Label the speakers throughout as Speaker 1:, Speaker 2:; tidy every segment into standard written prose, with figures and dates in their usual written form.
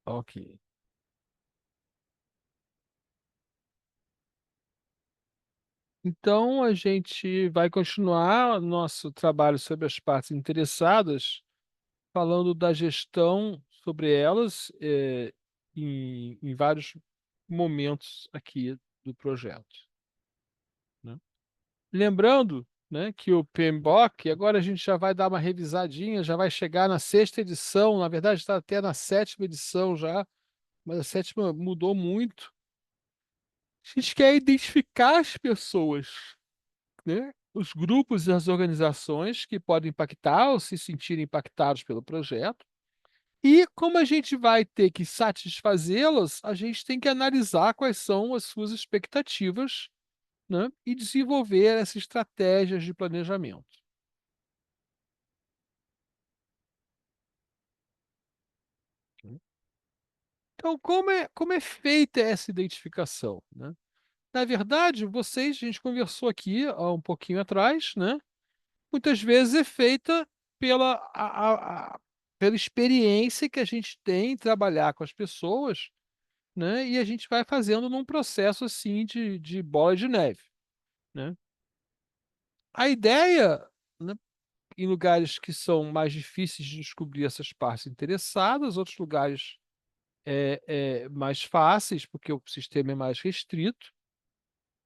Speaker 1: Ok. Então, a gente vai continuar nosso trabalho sobre as partes interessadas, falando da gestão sobre elas, em vários momentos aqui do projeto, né. Lembrando, né, que o PMBOK, agora a gente já vai dar uma revisadinha, já vai chegar na sexta edição, na verdade está até na sétima edição já, mas a sétima mudou muito. A gente quer identificar as pessoas, né, os grupos e as organizações que podem impactar ou se sentirem impactados pelo projeto. E como a gente vai ter que satisfazê-las, a gente tem que analisar quais são as suas expectativas, né, e desenvolver essas estratégias de planejamento. Então, como é feita essa identificação, né? Na verdade, vocês, a gente conversou aqui há um pouquinho atrás, né? Muitas vezes é feita pela experiência que a gente tem em trabalhar com as pessoas, né, e a gente vai fazendo num processo, assim, de bola de neve, né. A ideia, né, em lugares que são mais difíceis de descobrir essas partes interessadas, outros lugares mais fáceis, porque o sistema é mais restrito,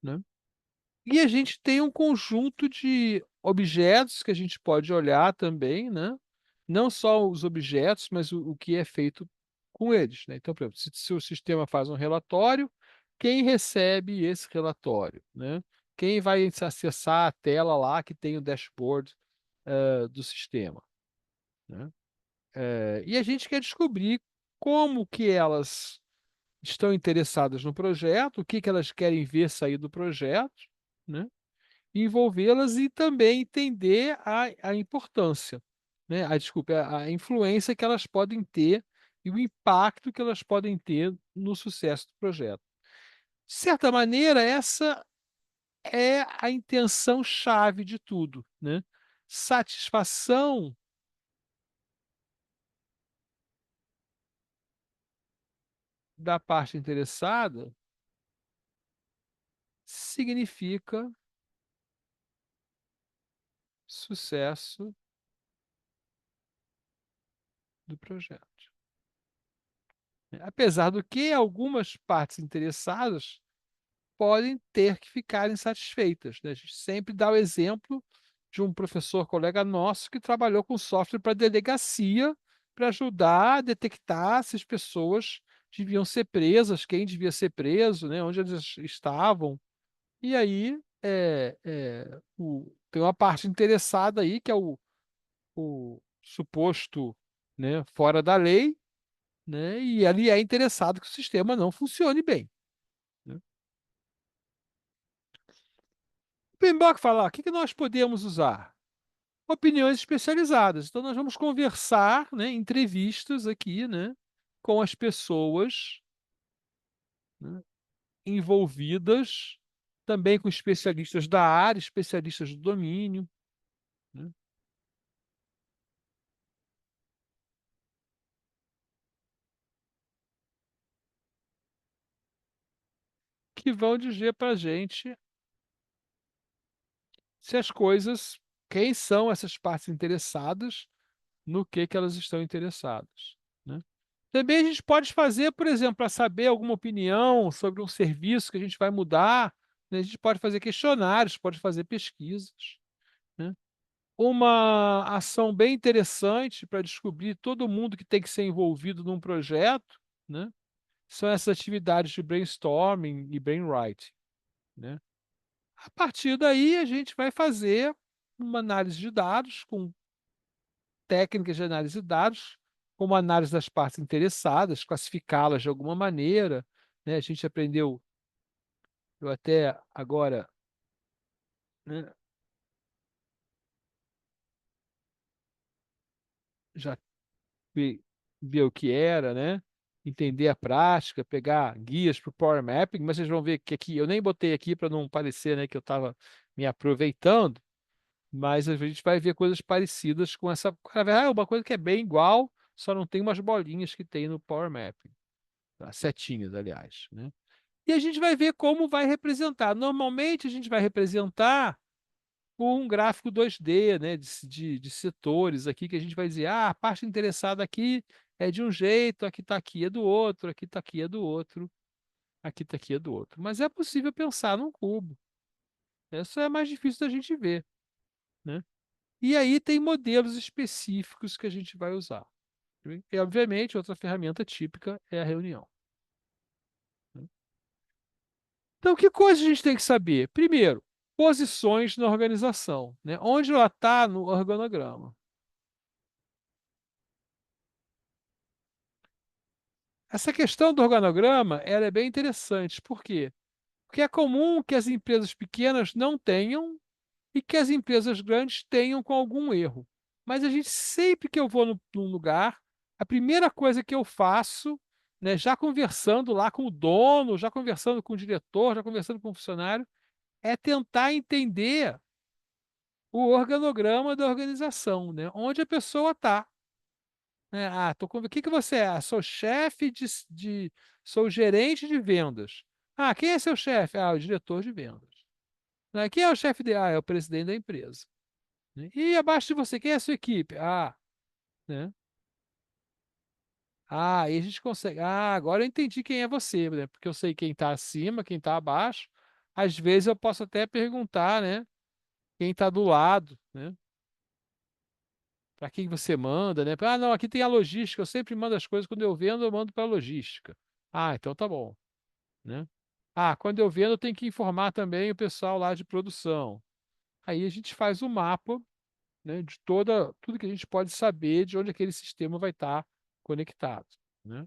Speaker 1: né. E a gente tem um conjunto de objetos que a gente pode olhar também, né, não só os objetos, mas o que é feito com eles, né. Então, por exemplo, se o sistema faz um relatório, quem recebe esse relatório, né? Quem vai acessar a tela lá que tem o dashboard, do sistema, né. E a gente quer descobrir como que elas estão interessadas no projeto, o que que elas querem ver sair do projeto, né. Envolvê-las e também entender a importância, né, desculpa, a influência que elas podem ter e o impacto que elas podem ter no sucesso do projeto. De certa maneira, essa é a intenção chave de tudo, né. Satisfação da parte interessada significa sucesso do projeto, né. Apesar do que algumas partes interessadas podem ter que ficar insatisfeitas, né. A gente sempre dá o exemplo de um professor colega nosso que trabalhou com software para delegacia, para ajudar a detectar se as pessoas deviam ser presas, quem devia ser preso, né, onde eles estavam. E aí, tem uma parte interessada aí, que é o suposto, né, fora da lei, né, e ele é interessado que o sistema não funcione bem, né. O PMBOK fala: "O que que nós podemos usar?" Opiniões especializadas. Então nós vamos conversar, né, entrevistas aqui, né, com as pessoas, né, envolvidas, também com especialistas da área, especialistas do domínio, né, que vão dizer para a gente se as coisas quem são essas partes interessadas, no que elas estão interessadas, né. Também a gente pode fazer, por exemplo, para saber alguma opinião sobre um serviço que a gente vai mudar, né, a gente pode fazer questionários, pode fazer pesquisas, né. Uma ação bem interessante para descobrir todo mundo que tem que ser envolvido num projeto, né, são essas atividades de brainstorming e brainwriting, né. A partir daí, a gente vai fazer uma análise de dados com técnicas de análise de dados, como análise das partes interessadas, classificá-las de alguma maneira, né. A gente aprendeu, eu até agora, né, já ver ver o que era, né, entender a prática, pegar guias para o Power Mapping, mas vocês vão ver que aqui eu nem botei aqui para não parecer, né, que eu estava me aproveitando, mas a gente vai ver coisas parecidas com essa, na verdade é uma coisa que é bem igual, só não tem umas bolinhas que tem no Power Mapping, tá? Setinhas, aliás, né? E a gente vai ver como vai representar. Normalmente a gente vai representar com um gráfico 2D, né, de setores aqui, que a gente vai dizer, ah, a parte interessada aqui é de um jeito, aqui está aqui é do outro, aqui está aqui é do outro, aqui está aqui é do outro. Mas é possível pensar num cubo. Isso é mais difícil da gente ver, né? E aí tem modelos específicos que a gente vai usar. E, obviamente, outra ferramenta típica é a reunião, né? Então, que coisa a gente tem que saber? Primeiro, posições na organização, né? Onde ela está no organograma. Essa questão do organograma, ela é bem interessante. Por quê? Porque é comum que as empresas pequenas não tenham e que as empresas grandes tenham com algum erro. Mas a gente, sempre que eu vou num lugar, a primeira coisa que eu faço, né, já conversando lá com o dono, já conversando com o diretor, já conversando com o funcionário, é tentar entender o organograma da organização, né? Onde a pessoa está. Né? Ah, o que que você é? Ah, sou chefe sou gerente de vendas. Ah, quem é seu chefe? Ah, o diretor de vendas. Né? Quem é o chefe de? Ah, é o presidente da empresa. Né? E abaixo de você, quem é a sua equipe? Ah, né? Ah, aí a gente consegue. Ah, agora eu entendi quem é você, né? Porque eu sei quem está acima, quem está abaixo. Às vezes eu posso até perguntar, né? Quem está do lado, né? Para quem você manda, né? Ah, não, aqui tem a logística. Eu sempre mando as coisas quando eu vendo, eu mando para a logística. Ah, então tá bom, né? Ah, quando eu vendo, eu tenho que informar também o pessoal lá de produção. Aí a gente faz o mapa, né, de tudo que a gente pode saber de onde aquele sistema vai estar conectado, né?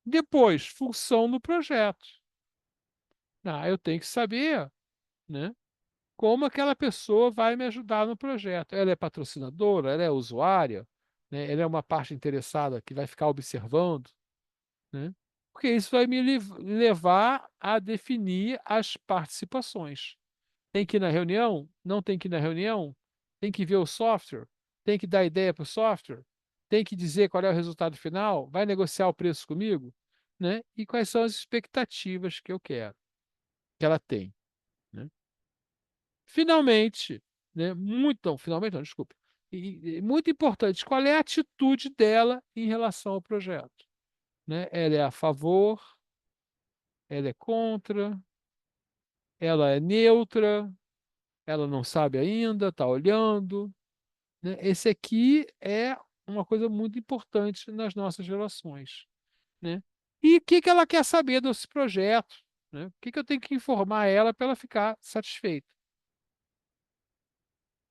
Speaker 1: Depois, função no projeto. Ah, eu tenho que saber, né, como aquela pessoa vai me ajudar no projeto. Ela é patrocinadora, ela é usuária, né, ela é uma parte interessada que vai ficar observando, né? Porque isso vai me levar a definir as participações. Tem que ir na reunião? Não tem que ir na reunião? Tem que ver o software? Tem que dar ideia para o software? Tem que dizer qual é o resultado final? Vai negociar o preço comigo? Né? E quais são as expectativas que eu quero, que ela tem, né? Finalmente, né? Finalmente não, desculpa. E muito importante, qual é a atitude dela em relação ao projeto? Né? Ela é a favor? Ela é contra? Ela é neutra? Ela não sabe ainda? Está olhando? Né? Esse aqui é uma coisa muito importante nas nossas relações, né? E o que que ela quer saber desse projeto, né? O que que eu tenho que informar ela para ela ficar satisfeita,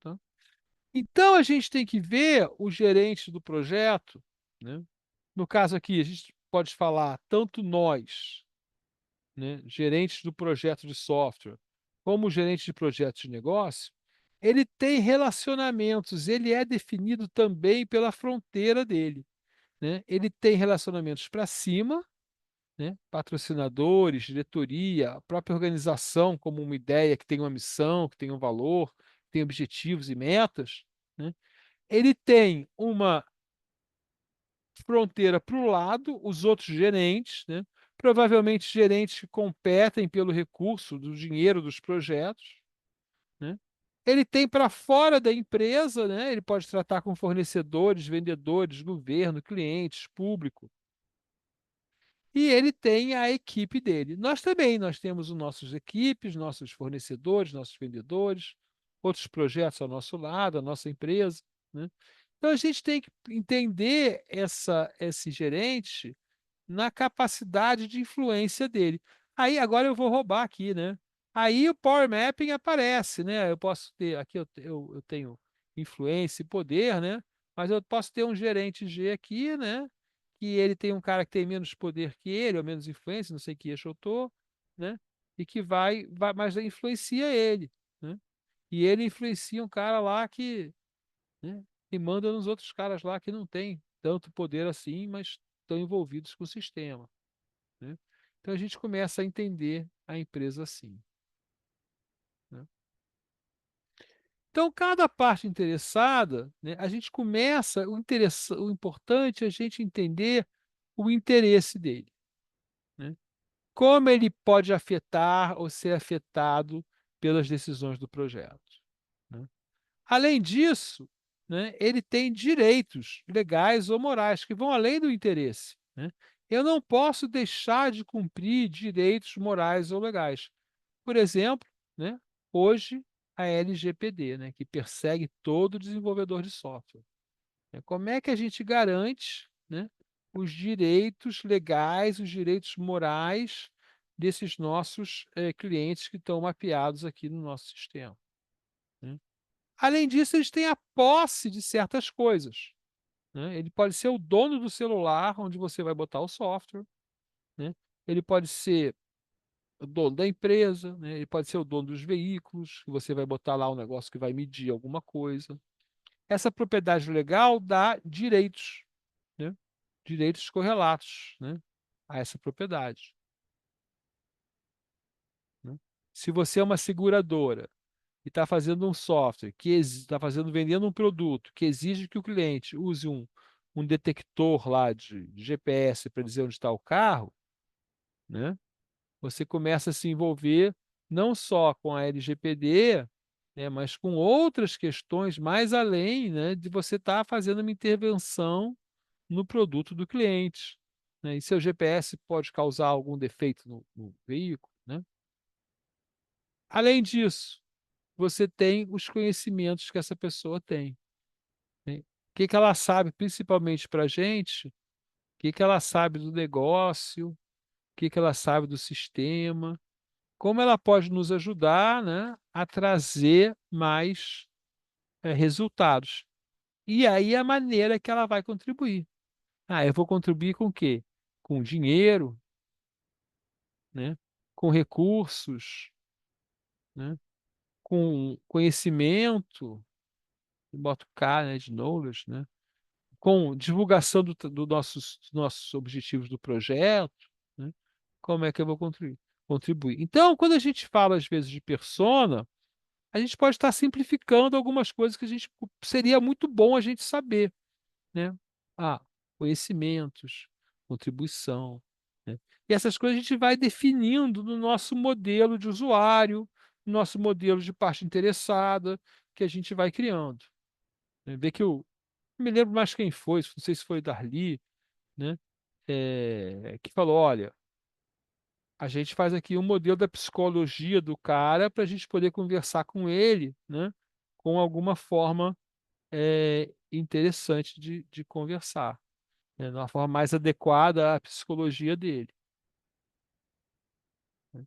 Speaker 1: tá? Então a gente tem que ver o gerente do projeto, né? No caso aqui, a gente pode falar tanto nós, né, gerentes do projeto de software, como o gerente de projetos de negócio, ele tem relacionamentos, ele é definido também pela fronteira dele, né? Ele tem relacionamentos para cima, né? Patrocinadores, diretoria, a própria organização como uma ideia que tem uma missão, que tem um valor, tem objetivos e metas, né? Ele tem uma fronteira para o lado, os outros gerentes, né? Provavelmente gerentes que competem pelo recurso do dinheiro dos projetos, né? Ele tem para fora da empresa, né? Ele pode tratar com fornecedores, vendedores, governo, clientes, público. E ele tem a equipe dele. Nós também, nós temos os nossos equipes, nossos fornecedores, nossos vendedores, outros projetos ao nosso lado, a nossa empresa, né? Então a gente tem que entender esse gerente na capacidade de influência dele. Aí agora eu vou roubar aqui, né? Aí o Power Mapping aparece, né? Eu posso ter, aqui eu tenho influência e poder, né? Mas eu posso ter um gerente G aqui, né? Que ele tem um cara que tem menos poder que ele, ou menos influência, não sei que eixo eu tô, né? E que mas influencia ele, né? E ele influencia um cara lá que, né, e manda nos outros caras lá que não tem tanto poder assim, mas estão envolvidos com o sistema, né? Então a gente começa a entender a empresa assim, né? Então, cada parte interessada, né, a gente começa o importante é a gente entender o interesse dele, né. Como ele pode afetar ou ser afetado pelas decisões do projeto, né. Além disso, né, ele tem direitos legais ou morais que vão além do interesse, né. Eu não posso deixar de cumprir direitos morais ou legais. Por exemplo, né, hoje a LGPD, né, que persegue todo desenvolvedor de software. Como é que a gente garante, né, os direitos legais, os direitos morais desses nossos, clientes que estão mapeados aqui no nosso sistema, né? Além disso, eles têm a posse de certas coisas, né? Ele pode ser o dono do celular onde você vai botar o software, né? Ele pode ser o dono da empresa, né? Ele pode ser o dono dos veículos, que você vai botar lá um negócio que vai medir alguma coisa. Essa propriedade legal dá direitos, né? Direitos correlatos, né, a essa propriedade, né. Se você é uma seguradora e está fazendo um software que está fazendo vendendo um produto que exige que o cliente use um detector lá de GPS para dizer onde está o carro, né, você começa a se envolver não só com a LGPD, né, mas com outras questões mais além, né, de você estar fazendo uma intervenção no produto do cliente, né, e seu GPS pode causar algum defeito no veículo, né. Além disso, você tem os conhecimentos que essa pessoa tem, né. O que que ela sabe, principalmente para a gente, o que que ela sabe do negócio, o que que ela sabe do sistema, como ela pode nos ajudar, né, a trazer mais, resultados. E aí a maneira que ela vai contribuir. Ah, eu vou contribuir com o quê? Com dinheiro, né, com recursos, né, com conhecimento, boto K, né, de knowledge, né, com divulgação dos nossos objetivos do projeto, né, como é que eu vou contribuir. Então, quando a gente fala, às vezes, de persona, a gente pode estar simplificando algumas coisas que a gente seria muito bom a gente saber. Né. Ah, conhecimentos, contribuição, né. E essas coisas a gente vai definindo no nosso modelo de usuário, no nosso modelo de parte interessada, que a gente vai criando, né. Vê que eu não me lembro mais quem foi, não sei se foi Darli, né, que falou: "Olha, a gente faz aqui um modelo da psicologia do cara para a gente poder conversar com ele, né, com alguma forma, interessante de conversar". De uma forma mais adequada à psicologia dele, né.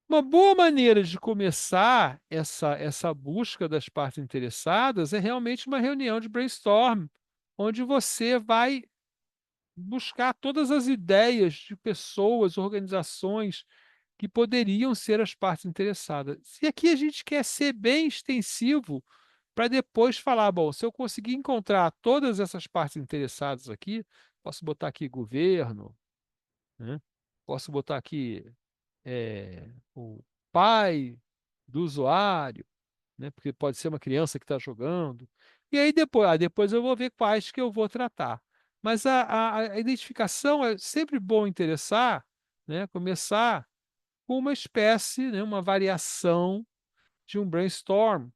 Speaker 1: Uma boa maneira de começar essa busca das partes interessadas é realmente uma reunião de brainstorm, onde você vai buscar todas as ideias de pessoas, organizações que poderiam ser as partes interessadas. E aqui a gente quer ser bem extensivo para depois falar: "Bom, se eu conseguir encontrar todas essas partes interessadas aqui, posso botar aqui governo, né, posso botar aqui, o pai do usuário, né, porque pode ser uma criança que está jogando, e aí depois eu vou ver quais que eu vou tratar. Mas a identificação é sempre bom interessar, né, começar com uma espécie, né, uma variação de um brainstorm,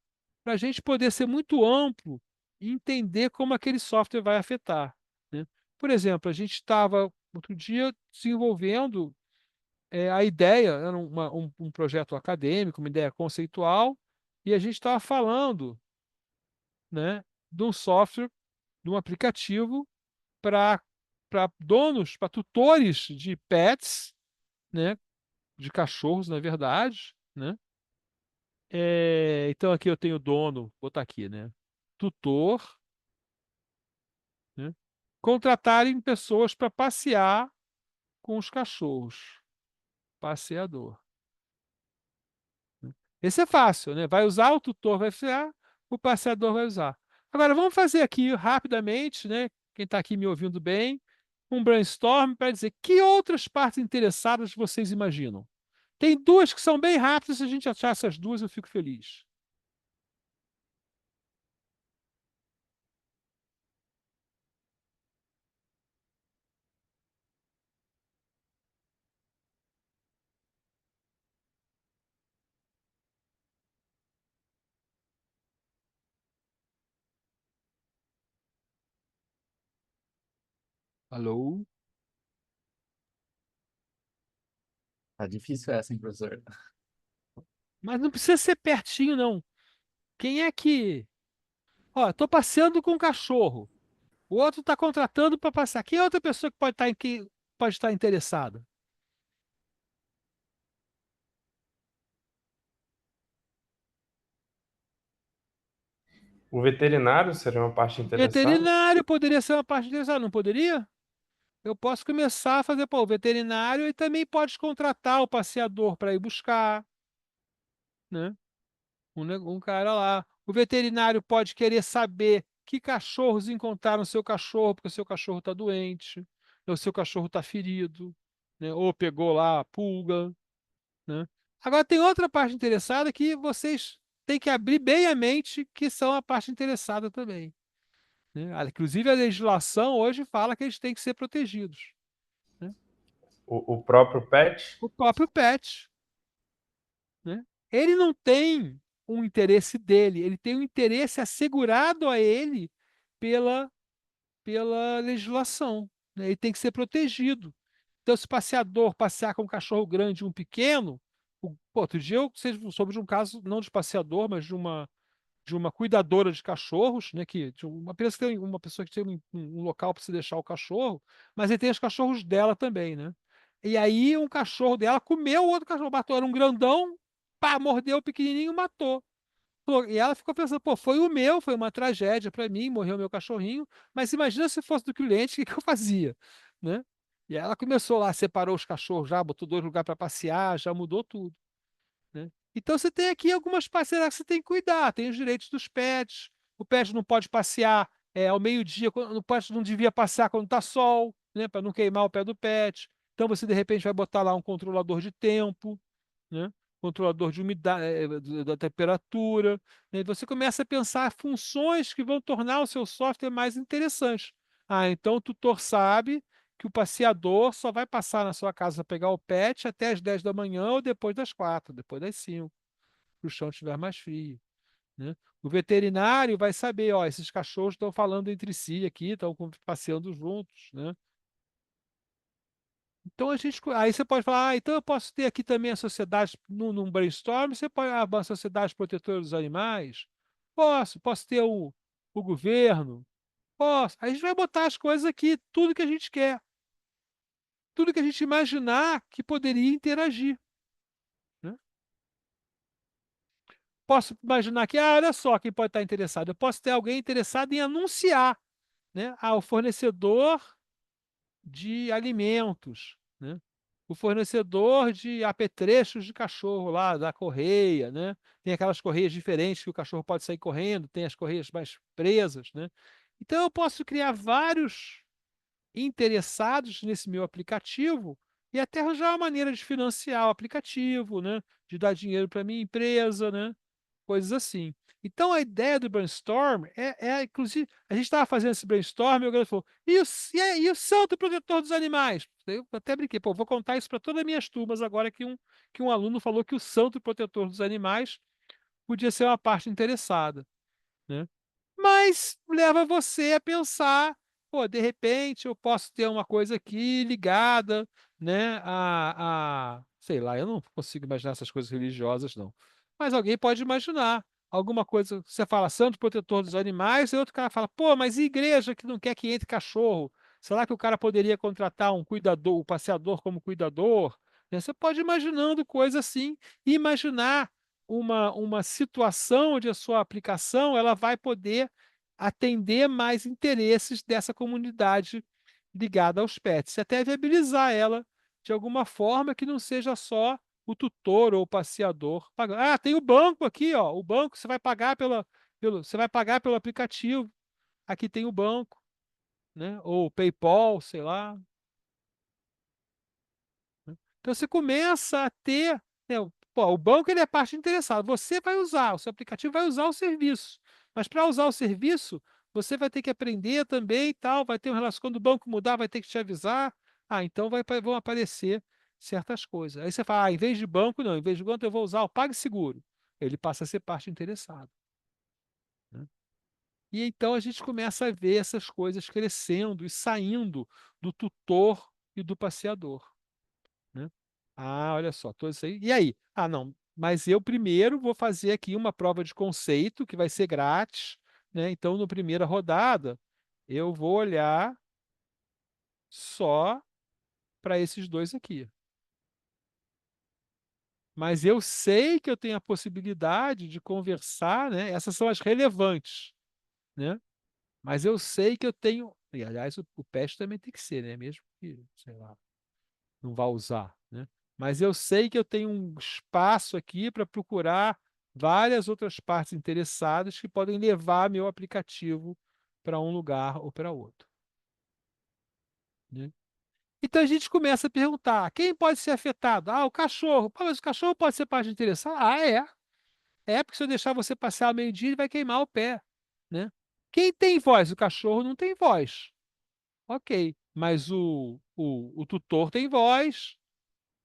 Speaker 1: para a gente poder ser muito amplo e entender como aquele software vai afetar, né. Por exemplo, a gente estava outro dia desenvolvendo, a ideia era um projeto acadêmico, uma ideia conceitual, e a gente estava falando, né, de um software, de um aplicativo para donos, para tutores de pets, né, de cachorros, na verdade, né. Então aqui eu tenho dono, vou botar aqui, né, tutor, né, contratarem pessoas para passear com os cachorros, passeador. Esse é fácil, né, vai usar, o tutor vai usar, o passeador vai usar. Agora vamos fazer aqui rapidamente, né, quem está aqui me ouvindo bem, um brainstorm para dizer que outras partes interessadas vocês imaginam? Tem 2 que são bem rápidas, se a gente achar essas 2 eu fico feliz. Alô?
Speaker 2: Tá difícil essa, hein, professor?
Speaker 1: Mas não precisa ser pertinho, não. Quem é que. Ó, tô passeando com um cachorro. O outro está contratando para passear. Quem é outra pessoa que pode estar interessada?
Speaker 3: O veterinário seria uma parte interessada?
Speaker 1: Veterinário poderia ser uma parte interessada, não poderia? Eu posso começar a fazer, pô, o veterinário e também pode contratar o passeador para ir buscar, né? Um cara lá. O veterinário pode querer saber que cachorros encontraram seu cachorro, porque o seu cachorro está doente, ou o seu cachorro está ferido, né? Ou pegou lá a pulga, né? Agora tem outra parte interessada que vocês têm que abrir bem a mente, que são a parte interessada também, né? Inclusive a legislação hoje fala que eles têm que ser protegidos, né?
Speaker 3: O próprio pet?
Speaker 1: O próprio pet, né? Ele não tem um interesse dele, ele tem um interesse assegurado a ele pela, pela legislação, né? Ele tem que ser protegido. Então, se o passeador passear com um cachorro grande e um pequeno, pô, outro dia eu soube de um caso, não de passeador, mas de uma cuidadora de cachorros, né, de uma pessoa que tem, uma pessoa que tem um local para se deixar o cachorro, mas ele tem os cachorros dela também, né? E aí um cachorro dela comeu o outro cachorro, matou, era um grandão, pá, mordeu o pequenininho e matou. Pô, e ela ficou pensando, pô, foi o meu, foi uma tragédia para mim, morreu meu cachorrinho, mas imagina se fosse do cliente, o que que eu fazia, né? E aí ela começou lá, separou os cachorros já, botou dois lugares para passear, já mudou tudo, né? Então você tem aqui algumas parcerias que você tem que cuidar, tem os direitos dos pets, o pet não pode passear ao meio-dia, o pet não devia passear quando está sol, né, para não queimar o pé do pet. Então você de repente vai botar lá um controlador de tempo, né? Controlador de umidade, da temperatura, né? E você começa a pensar funções que vão tornar o seu software mais interessante. Ah, então o tutor sabe que o passeador só vai passar na sua casa para pegar o pet até as 10 da manhã ou depois das 4, depois das 5, para o chão estiver mais frio, né? O veterinário vai saber, ó, esses cachorros estão falando entre si aqui, estão passeando juntos, né? Então aí você pode falar, então eu posso ter aqui também a sociedade num brainstorm, você pode a sociedade protetora dos animais, posso ter o governo, posso. Aí a gente vai botar as coisas aqui, tudo que a gente quer, tudo que a gente imaginar que poderia interagir, né? Posso imaginar que, olha só quem pode estar interessado. Eu posso ter alguém interessado em anunciar, né? O fornecedor de alimentos, né? O fornecedor de apetrechos de cachorro lá, da correia, né? Tem aquelas correias diferentes que o cachorro pode sair correndo, tem as correias mais presas, né? Então eu posso criar vários interessados nesse meu aplicativo e até arranjar uma maneira de financiar o aplicativo, né? De dar dinheiro para minha empresa, né? Coisas assim. Então, a ideia do brainstorm inclusive, a gente estava fazendo esse brainstorm e o garoto falou, e o santo protetor dos animais? Eu até brinquei, pô, vou contar isso para todas as minhas turmas agora que um aluno falou que o santo protetor dos animais podia ser uma parte interessada, né? Mas leva você a pensar, pô, de repente eu posso ter uma coisa aqui ligada, né, sei lá, eu não consigo imaginar essas coisas religiosas, não. Mas alguém pode imaginar alguma coisa, você fala santo protetor dos animais, e outro cara fala, pô, mas e igreja que não quer que entre cachorro? Será que o cara poderia contratar um cuidador, um passeador como cuidador? Né, você pode ir imaginando coisas assim, e imaginar uma situação onde a sua aplicação ela vai poder atender mais interesses dessa comunidade ligada aos pets, e até viabilizar ela de alguma forma que não seja só o tutor ou o passeador pagando. Ah, tem o banco aqui, ó. O banco você vai pagar você vai pagar pelo aplicativo. Aqui tem o banco, né? Ou o PayPal, sei lá. Então você começa a ter, né, pô, o banco ele é a parte interessada. Você vai usar, o seu aplicativo vai usar o serviço. Mas para usar o serviço, você vai ter que aprender também e tal, vai ter um relação. Quando o banco mudar, vai ter que te avisar. Ah, então vão aparecer certas coisas. Aí você fala, em vez de banco, não, em vez de banco, eu vou usar o PagSeguro. Ele passa a ser parte interessada, né? E então a gente começa a ver essas coisas crescendo e saindo do tutor e do passeador, né? Ah, olha só, tô isso aí. E aí? Ah, não, mas eu primeiro vou fazer aqui uma prova de conceito que vai ser grátis, né? Então, na primeira rodada, eu vou olhar só para esses dois aqui. Mas eu sei que eu tenho a possibilidade de conversar, né? Essas são as relevantes, né? Mas eu sei que eu tenho. E, aliás, o PET também tem que ser, né? Mesmo que, sei lá, não vá usar, né? Mas eu sei que eu tenho um espaço aqui para procurar várias outras partes interessadas que podem levar meu aplicativo para um lugar ou para outro, né? Então a gente começa a perguntar: quem pode ser afetado? Ah, o cachorro. Pô, mas o cachorro pode ser parte interessada? Ah, é. É, porque se eu deixar você passar ao meio-dia, ele vai queimar o pé, né? Quem tem voz? O cachorro não tem voz. Ok, mas o tutor tem voz,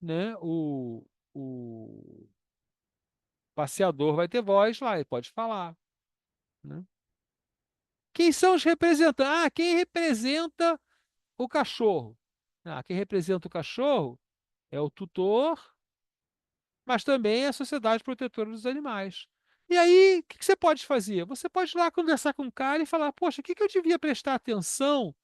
Speaker 1: né? O passeador vai ter voz lá, ele pode falar, né? Quem são os representantes? Ah, quem representa o cachorro? Ah, quem representa o cachorro é o tutor, mas também é a Sociedade Protetora dos Animais. E aí, o que você pode fazer? Você pode ir lá conversar com o cara e falar: poxa, o que eu devia prestar atenção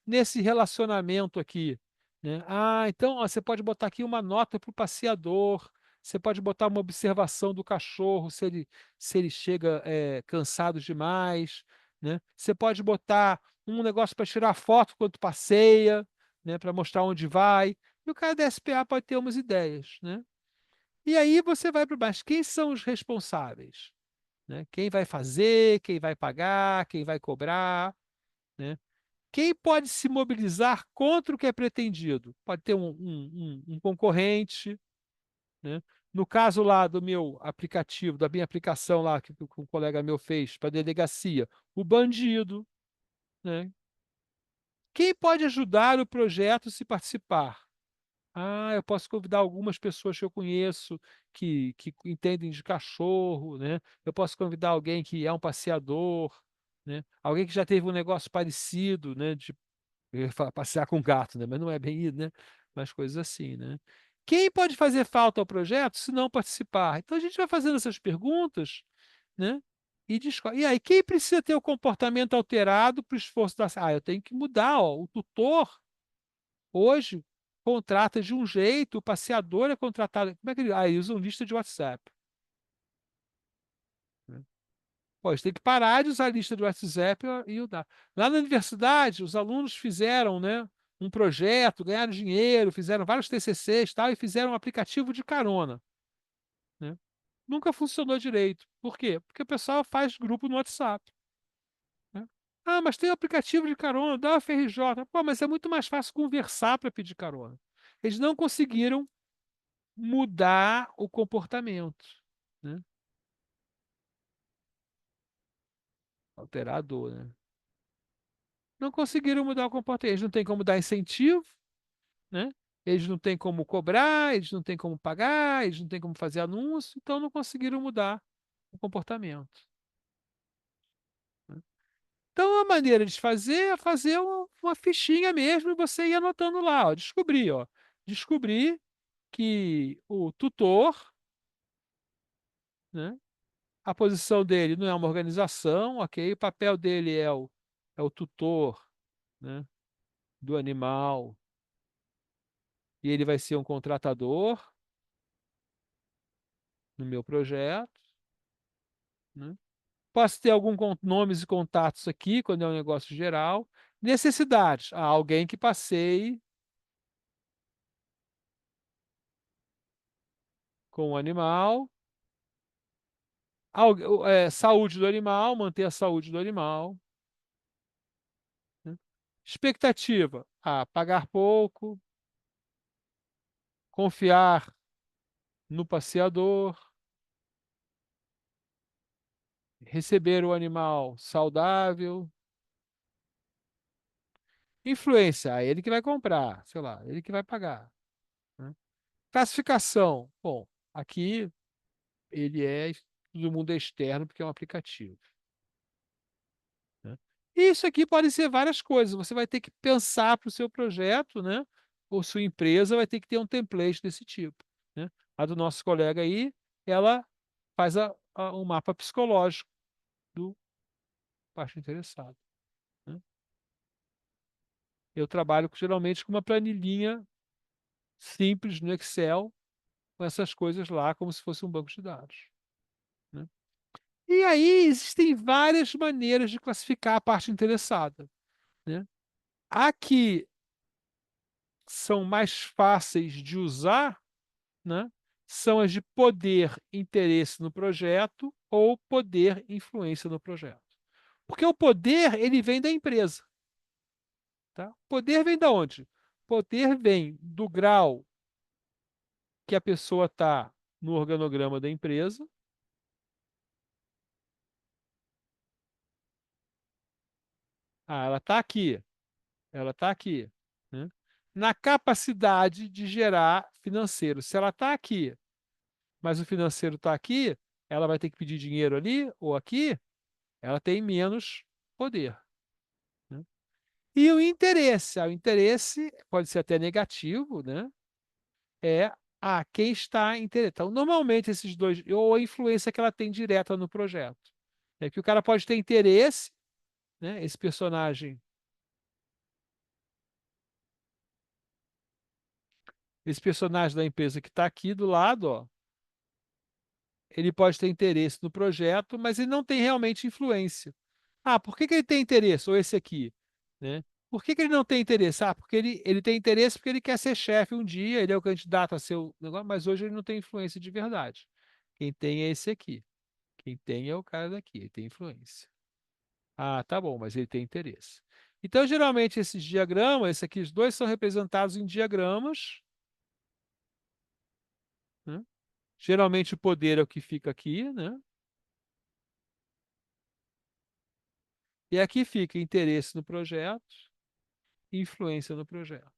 Speaker 1: nesse relacionamento aqui, né? Ah, então ó, você pode botar aqui uma nota para o passeador, você pode botar uma observação do cachorro se ele chega cansado demais, né? Você pode botar um negócio para tirar foto quando passeia, né? Para mostrar onde vai. E o cara da SPA pode ter umas ideias, né? E aí você vai para baixo. Quem são os responsáveis? Né? Quem vai fazer, quem vai pagar, quem vai cobrar, né? Quem pode se mobilizar contra o que é pretendido? Pode ter um concorrente, né? No caso lá do meu aplicativo, da minha aplicação lá que um colega meu fez para a delegacia, o bandido, né? Quem pode ajudar o projeto se participar? Ah, eu posso convidar algumas pessoas que eu conheço que entendem de cachorro, né? Eu posso convidar alguém que é um passeador, né? Alguém que já teve um negócio parecido, né? Eu ia falar passear com gato, né? Mas não é bem isso, né? Mas coisas assim, né? Quem pode fazer falta ao projeto se não participar? Então a gente vai fazendo essas perguntas, né? E aí, quem precisa ter o comportamento alterado para o esforço da. Ah, eu tenho que mudar, ó. O tutor hoje contrata de um jeito, o passeador é contratado. Como é que ele. Ah, ele usa uma lista de WhatsApp, né? Pô, eles têm que parar de usar a lista do WhatsApp e usar. Lá na universidade, os alunos fizeram, né, um projeto, ganharam dinheiro, fizeram vários TCCs e tal, e fizeram um aplicativo de carona, né? Nunca funcionou direito. Por quê? Porque o pessoal faz grupo no WhatsApp, né? Ah, mas tem um aplicativo de carona, dá uma FRJ. Pô, mas é muito mais fácil conversar para pedir carona. Eles não conseguiram mudar o comportamento, né? Alterador, né? Não conseguiram mudar o comportamento. Eles não têm como dar incentivo, né? Eles não têm como cobrar, eles não têm como pagar, eles não têm como fazer anúncio, então não conseguiram mudar o comportamento, né? Então a maneira de fazer é fazer uma fichinha mesmo e você ir anotando lá, ó, descobri que o tutor, né? A posição dele não é uma organização, ok? O papel dele é o tutor, né, do animal, e ele vai ser um contratador no meu projeto, né? Posso ter nomes e contatos aqui, quando é um negócio geral. Necessidades. Ah, alguém que passeie com o animal. Saúde do animal, manter a saúde do animal, né? Expectativa. Ah, pagar pouco, confiar no passeador, receber o animal saudável. Influência, ele que vai comprar, sei lá, ele que vai pagar, né? Classificação, bom, aqui ele é do mundo externo porque é um aplicativo. Isso aqui pode ser várias coisas. Você vai ter que pensar para o seu projeto, né? Ou sua empresa vai ter que ter um template desse tipo, né? A do nosso colega aí, ela faz um mapa psicológico do parte interessado, né? Eu trabalho geralmente com uma planilhinha simples no Excel, com essas coisas lá, como se fosse um banco de dados, né? E aí existem várias maneiras de classificar a parte interessada, né? A que são mais fáceis de usar, né, são as de poder, interesse no projeto ou poder, influência no projeto. Porque o poder, ele vem da empresa. Tá? O poder vem da onde? O poder vem do grau que a pessoa está no organograma da empresa. Ah, ela está aqui. Ela está aqui. Né? Na capacidade de gerar financeiro. Se ela está aqui, mas o financeiro está aqui, ela vai ter que pedir dinheiro ali ou aqui, ela tem menos poder. Né? E o interesse pode ser até negativo, né? É quem está interessado. Então, normalmente esses dois, ou a influência que ela tem direta no projeto. É que o cara pode ter interesse, né? Esse personagem da empresa que está aqui do lado, ó, ele pode ter interesse no projeto, mas ele não tem realmente influência. Ah, por que que ele tem interesse? Ou esse aqui, né? Por que que ele não tem interesse? Ah, porque ele tem interesse porque ele quer ser chefe um dia, ele é o candidato a ser o negócio, mas hoje ele não tem influência de verdade. Quem tem é esse aqui. Quem tem é o cara daqui, ele tem influência. Ah, tá bom, mas ele tem interesse. Então, geralmente, esses diagramas, esses aqui, os dois são representados em diagramas, né? Geralmente o poder é o que fica aqui, né? E aqui fica interesse no projeto, influência no projeto.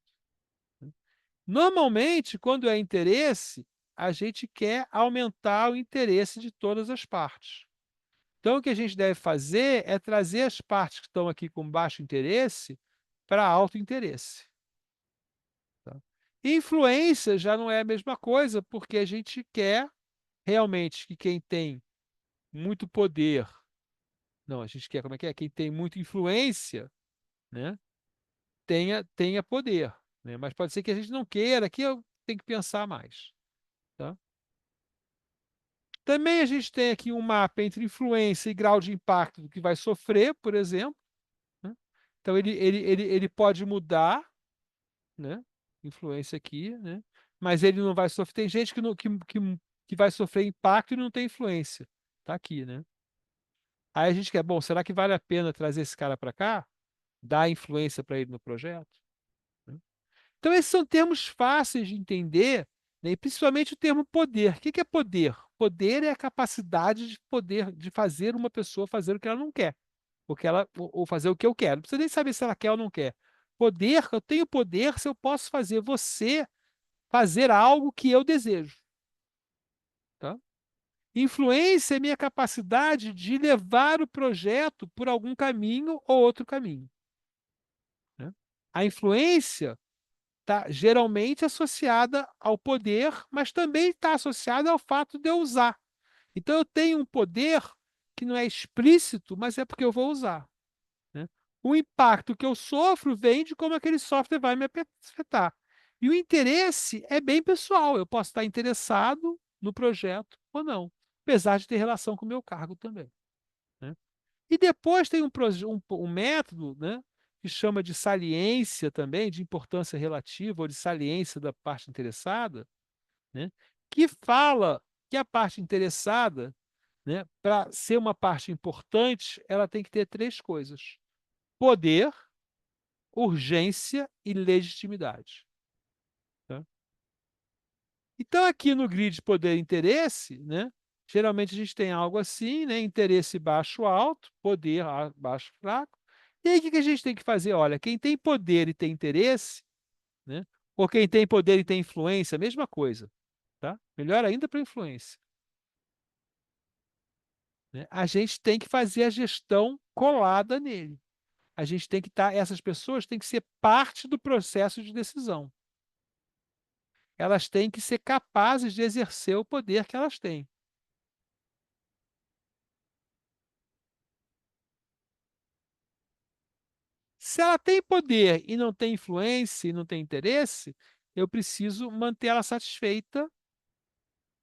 Speaker 1: Normalmente, quando é interesse, a gente quer aumentar o interesse de todas as partes. Então, o que a gente deve fazer é trazer as partes que estão aqui com baixo interesse para alto interesse. Tá? Influência já não é a mesma coisa, porque a gente quer realmente que quem tem muito poder, não, a gente quer, como é que é? Quem tem muita influência, né, tenha poder, né? Mas pode ser que a gente não queira, aqui eu tenho que pensar mais. Tá? Também a gente tem aqui um mapa entre influência e grau de impacto do que vai sofrer, por exemplo. Né? Então, ele pode mudar, né? Influência aqui, né? Mas ele não vai sofrer. Tem gente que vai sofrer impacto e não tem influência. Tá aqui, né? Aí a gente quer, bom, será que vale a pena trazer esse cara para cá? Dar influência para ele no projeto? Né? Então, esses são termos fáceis de entender, né? E principalmente o termo poder. O que que é poder? Poder é a capacidade de poder de fazer uma pessoa fazer o que ela não quer, ou fazer o que eu quero. Não precisa nem saber se ela quer ou não quer. Poder, eu tenho poder se eu posso fazer você fazer algo que eu desejo. Tá? Influência é minha capacidade de levar o projeto por algum caminho ou outro caminho. Né? A influência está geralmente associada ao poder, mas também está associada ao fato de eu usar. Então, eu tenho um poder que não é explícito, mas é porque eu vou usar. Né? O impacto que eu sofro vem de como aquele software vai me afetar. E o interesse é bem pessoal. Eu posso estar interessado no projeto ou não, apesar de ter relação com o meu cargo também. Né? E depois tem um método, né, que chama de saliência também, de importância relativa ou de saliência da parte interessada, né, que fala que a parte interessada, né, para ser uma parte importante, ela tem que ter três coisas: poder, urgência e legitimidade. Tá? Então, aqui no grid poder e interesse, né, geralmente a gente tem algo assim, né, interesse baixo alto, poder baixo fraco. E aí o que que a gente tem que fazer? Olha, quem tem poder e tem interesse, né, ou quem tem poder e tem influência, mesma coisa. Tá? Melhor ainda para influência. Né? A gente tem que fazer a gestão colada nele. a gente tem que estar, essas pessoas têm que ser parte do processo de decisão. Elas têm que ser capazes de exercer o poder que elas têm. Se ela tem poder e não tem influência e não tem interesse, eu preciso manter ela satisfeita,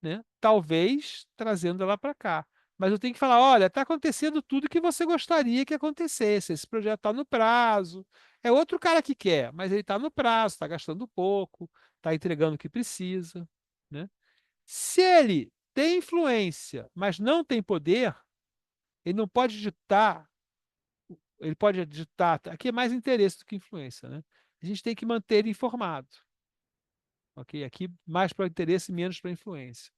Speaker 1: né? Talvez trazendo ela para cá. Mas eu tenho que falar, olha, está acontecendo tudo que você gostaria que acontecesse. Esse projeto está no prazo. É outro cara que quer, mas ele está no prazo, está gastando pouco, está entregando o que precisa, né? Se ele tem influência, mas não tem poder, ele não pode ditar, ele pode ditar, aqui é mais interesse do que influência, né? A gente tem que manter ele informado, ok? Aqui mais para interesse, menos para influência.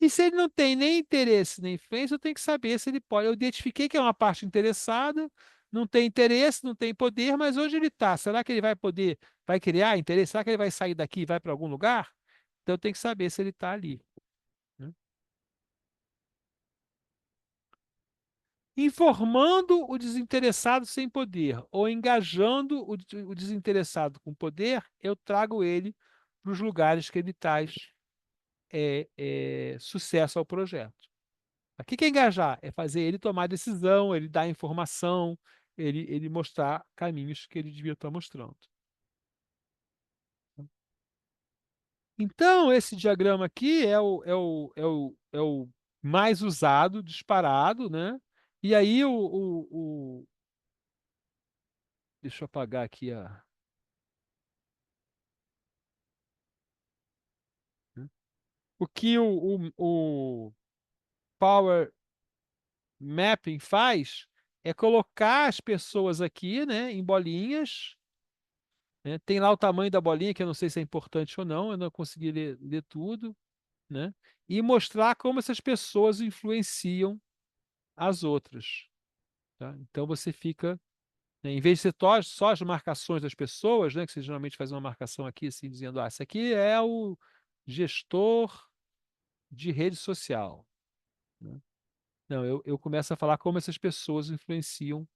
Speaker 1: E se ele não tem nem interesse nem influência, eu tenho que saber se ele pode. Eu identifiquei que é uma parte interessada, não tem interesse, não tem poder, mas onde ele está? Será que ele vai poder, vai criar interesse? Será que ele vai sair daqui e vai para algum lugar? Então eu tenho que saber se ele está ali, né? Informando o desinteressado sem poder, ou engajando o desinteressado com poder, eu trago ele para os lugares que ele traz sucesso ao projeto. O que é engajar? É fazer ele tomar decisão, ele dar informação, ele mostrar caminhos que ele devia estar mostrando. Então, esse diagrama aqui é o mais usado, disparado, né? E aí, deixa eu apagar aqui né? O que o Power Mapping faz é colocar as pessoas aqui, né, em bolinhas, né? Tem lá o tamanho da bolinha, que eu não sei se é importante ou não, eu não consegui ler tudo, né? E mostrar como essas pessoas influenciam as outras, tá? Então você fica, né, em vez de ser só as marcações das pessoas, né, que você geralmente faz uma marcação aqui, assim, dizendo, esse aqui é o gestor de rede social, né? Não, eu começo a falar como essas pessoas influenciam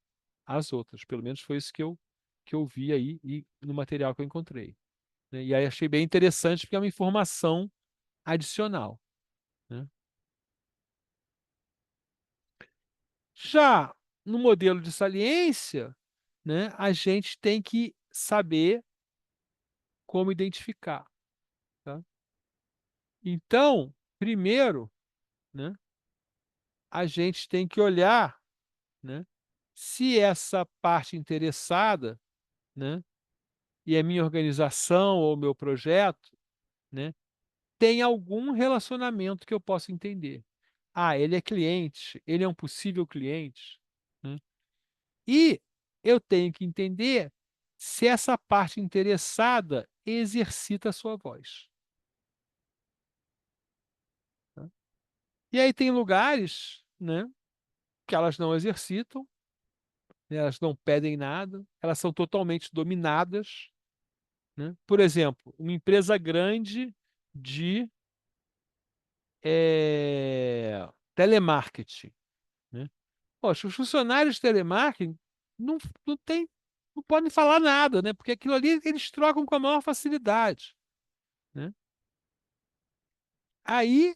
Speaker 1: as outras. Pelo menos foi isso que eu vi aí e no material que eu encontrei, né? E aí achei bem interessante porque é uma informação adicional, né? Já no modelo de saliência, né, a gente tem que saber como identificar, tá? Então, primeiro, né, a gente tem que olhar, né, se essa parte interessada, né, e a minha organização ou meu projeto, né, tem algum relacionamento que eu possa entender. Ah, ele é cliente, ele é um possível cliente, né? E eu tenho que entender se essa parte interessada exercita a sua voz, tá? E aí tem lugares, né, que elas não exercitam, né, elas não pedem nada, elas são totalmente dominadas, né? Por exemplo, uma empresa grande de telemarketing, né? Poxa, os funcionários de telemarketing não, não, tem, não podem falar nada, né? Porque aquilo ali eles trocam com a maior facilidade, né? Aí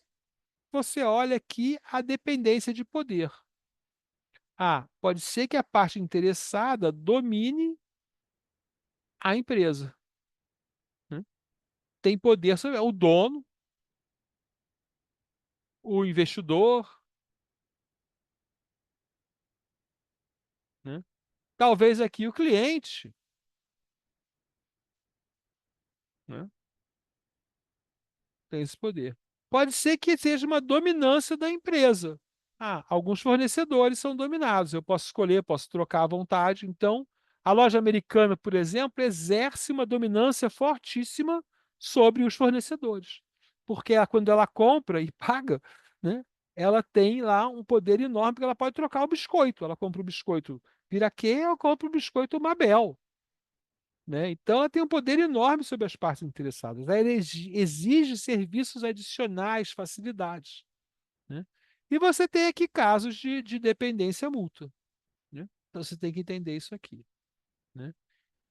Speaker 1: você olha aqui a dependência de poder. Ah, pode ser que a parte interessada domine a empresa, né? Tem poder sobre o dono, o investidor, né? Talvez aqui o cliente, né, tem esse poder. Pode ser que seja uma dominância da empresa. Ah, alguns fornecedores são dominados. Eu posso escolher, posso trocar à vontade. Então, a loja americana, por exemplo, exerce uma dominância fortíssima sobre os fornecedores. Porque quando ela compra e paga, né, ela tem lá um poder enorme, porque ela pode trocar o biscoito. Ela compra o biscoito Piraquê ou compra o biscoito Mabel, né? Então, ela tem um poder enorme sobre as partes interessadas. Ela exige serviços adicionais, facilidades, né? E você tem aqui casos de dependência mútua, né? Então, você tem que entender isso aqui. né?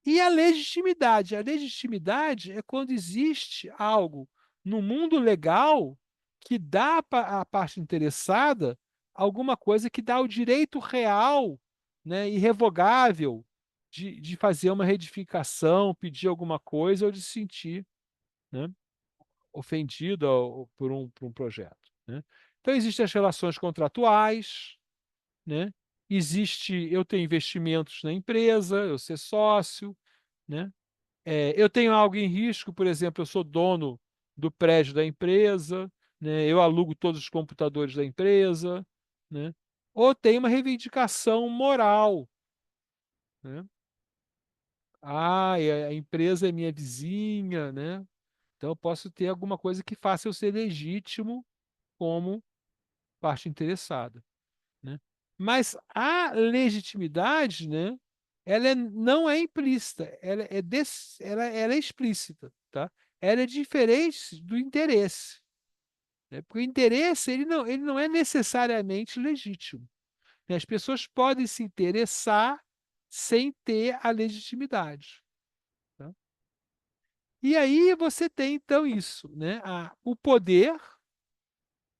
Speaker 1: E a legitimidade? A legitimidade é quando existe algo no mundo legal que dá à parte interessada alguma coisa que dá o direito real, né, irrevogável de fazer uma retificação, pedir alguma coisa ou de se sentir, né, ofendido por um projeto, né? Então, existem as relações contratuais, né? Eu tenho investimentos na empresa, eu ser sócio, né? Eu tenho algo em risco, por exemplo, eu sou dono do prédio da empresa, né? Eu alugo todos os computadores da empresa, né? Ou tem uma reivindicação moral, né? A empresa é minha vizinha, né? Então eu posso ter alguma coisa que faça eu ser legítimo como parte interessada, né? Mas a legitimidade, né, não é implícita, ela é explícita, tá? Ela é diferente do interesse, né? Porque o interesse ele não é necessariamente legítimo, né? As pessoas podem se interessar sem ter a legitimidade, tá? E aí você tem então isso, né? O poder,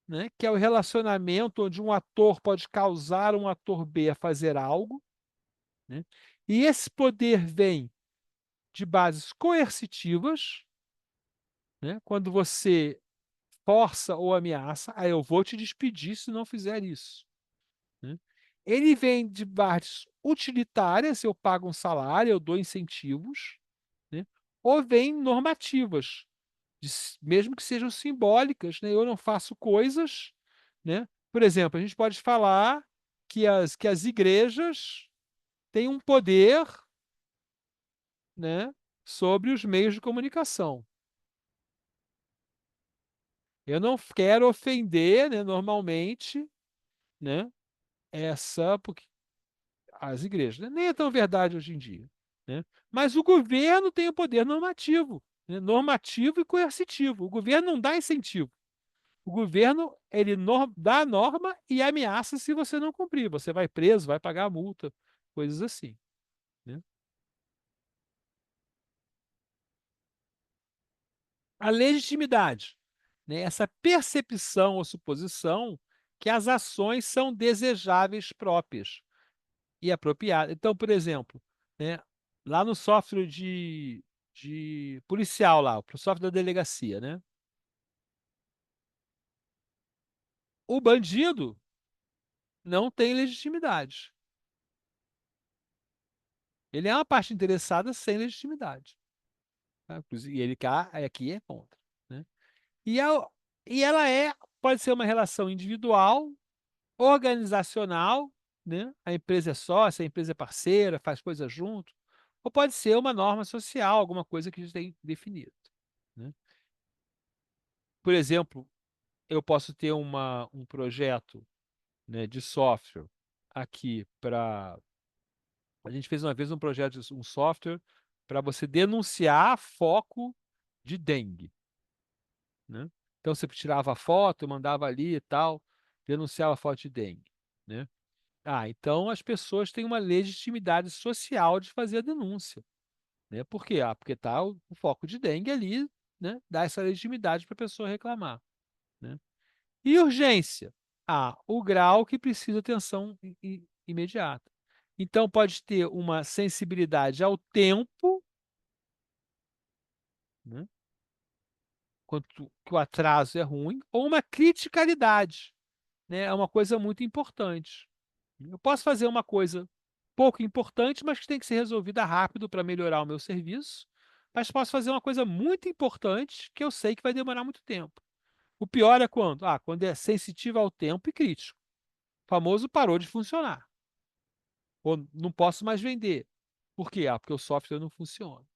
Speaker 1: né, que é o relacionamento onde um ator pode causar um ator B a fazer algo, né? E esse poder vem de bases coercitivas, né? Quando você força ou ameaça, eu vou te despedir se não fizer isso, né? Ele vem de bases utilitárias, eu pago um salário, eu dou incentivos, né? Ou vem normativas, mesmo que sejam simbólicas, né? Eu não faço coisas, né? Por exemplo, a gente pode falar que as igrejas têm um poder, né, sobre os meios de comunicação. Eu não quero ofender, né, normalmente, né, porque as igrejas, né, nem é tão verdade hoje em dia, né? Mas o governo tem o poder normativo, né, normativo e coercitivo. O governo não dá incentivo. O governo ele dá a norma e ameaça se você não cumprir. Você vai preso, vai pagar multa, coisas assim, né? A legitimidade, né? Essa percepção ou suposição que as ações são desejáveis próprias e apropriadas. Então, por exemplo, né, lá no software de policial, lá, o software da delegacia, né? O bandido não tem legitimidade. Ele é uma parte interessada sem legitimidade. Tá? E ele aqui é contra, né? E, e ela pode ser uma relação individual, organizacional, né? A empresa é sócia, a empresa é parceira, faz coisas junto, ou pode ser uma norma social, alguma coisa que a gente tem definido, né? Por exemplo, eu posso ter um projeto, né, de software aqui para. A gente fez uma vez um projeto, um software para você denunciar foco de dengue, né? Então você tirava a foto, mandava ali e tal, denunciava a foto de dengue, né? Então as pessoas têm uma legitimidade social de fazer a denúncia, né? Por quê? Porque está o foco de dengue ali, né? Dá essa legitimidade para a pessoa reclamar, né? E urgência? O grau que precisa atenção imediata. Então pode ter uma sensibilidade ao tempo, né? Quanto que o atraso é ruim, ou uma criticalidade, né? É uma coisa muito importante. Eu posso fazer uma coisa pouco importante, mas que tem que ser resolvida rápido para melhorar o meu serviço, mas posso fazer uma coisa muito importante que eu sei que vai demorar muito tempo. O pior é quando? Quando é sensitivo ao tempo e crítico. O famoso parou de funcionar. Ou não posso mais vender. Por quê? Porque o software não funciona,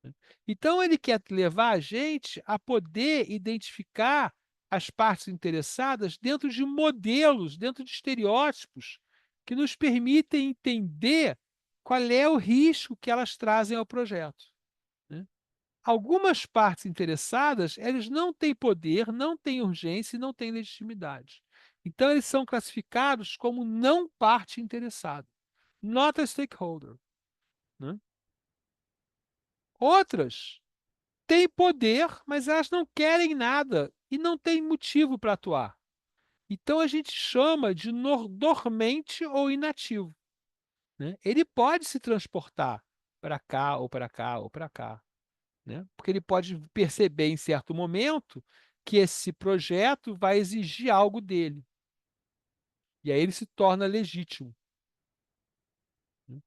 Speaker 1: né? Então, ele quer levar a gente a poder identificar as partes interessadas dentro de modelos, dentro de estereótipos, que nos permitem entender qual é o risco que elas trazem ao projeto, né? Algumas partes interessadas, eles não têm poder, não têm urgência e não têm legitimidade. Então, eles são classificados como não parte interessada, not a stakeholder, né? Outras têm poder, mas elas não querem nada e não têm motivo para atuar. Então a gente chama de dormente ou inativo, né? Ele pode se transportar para cá ou para cá ou para cá, né? Porque ele pode perceber em certo momento que esse projeto vai exigir algo dele. E aí ele se torna legítimo, né?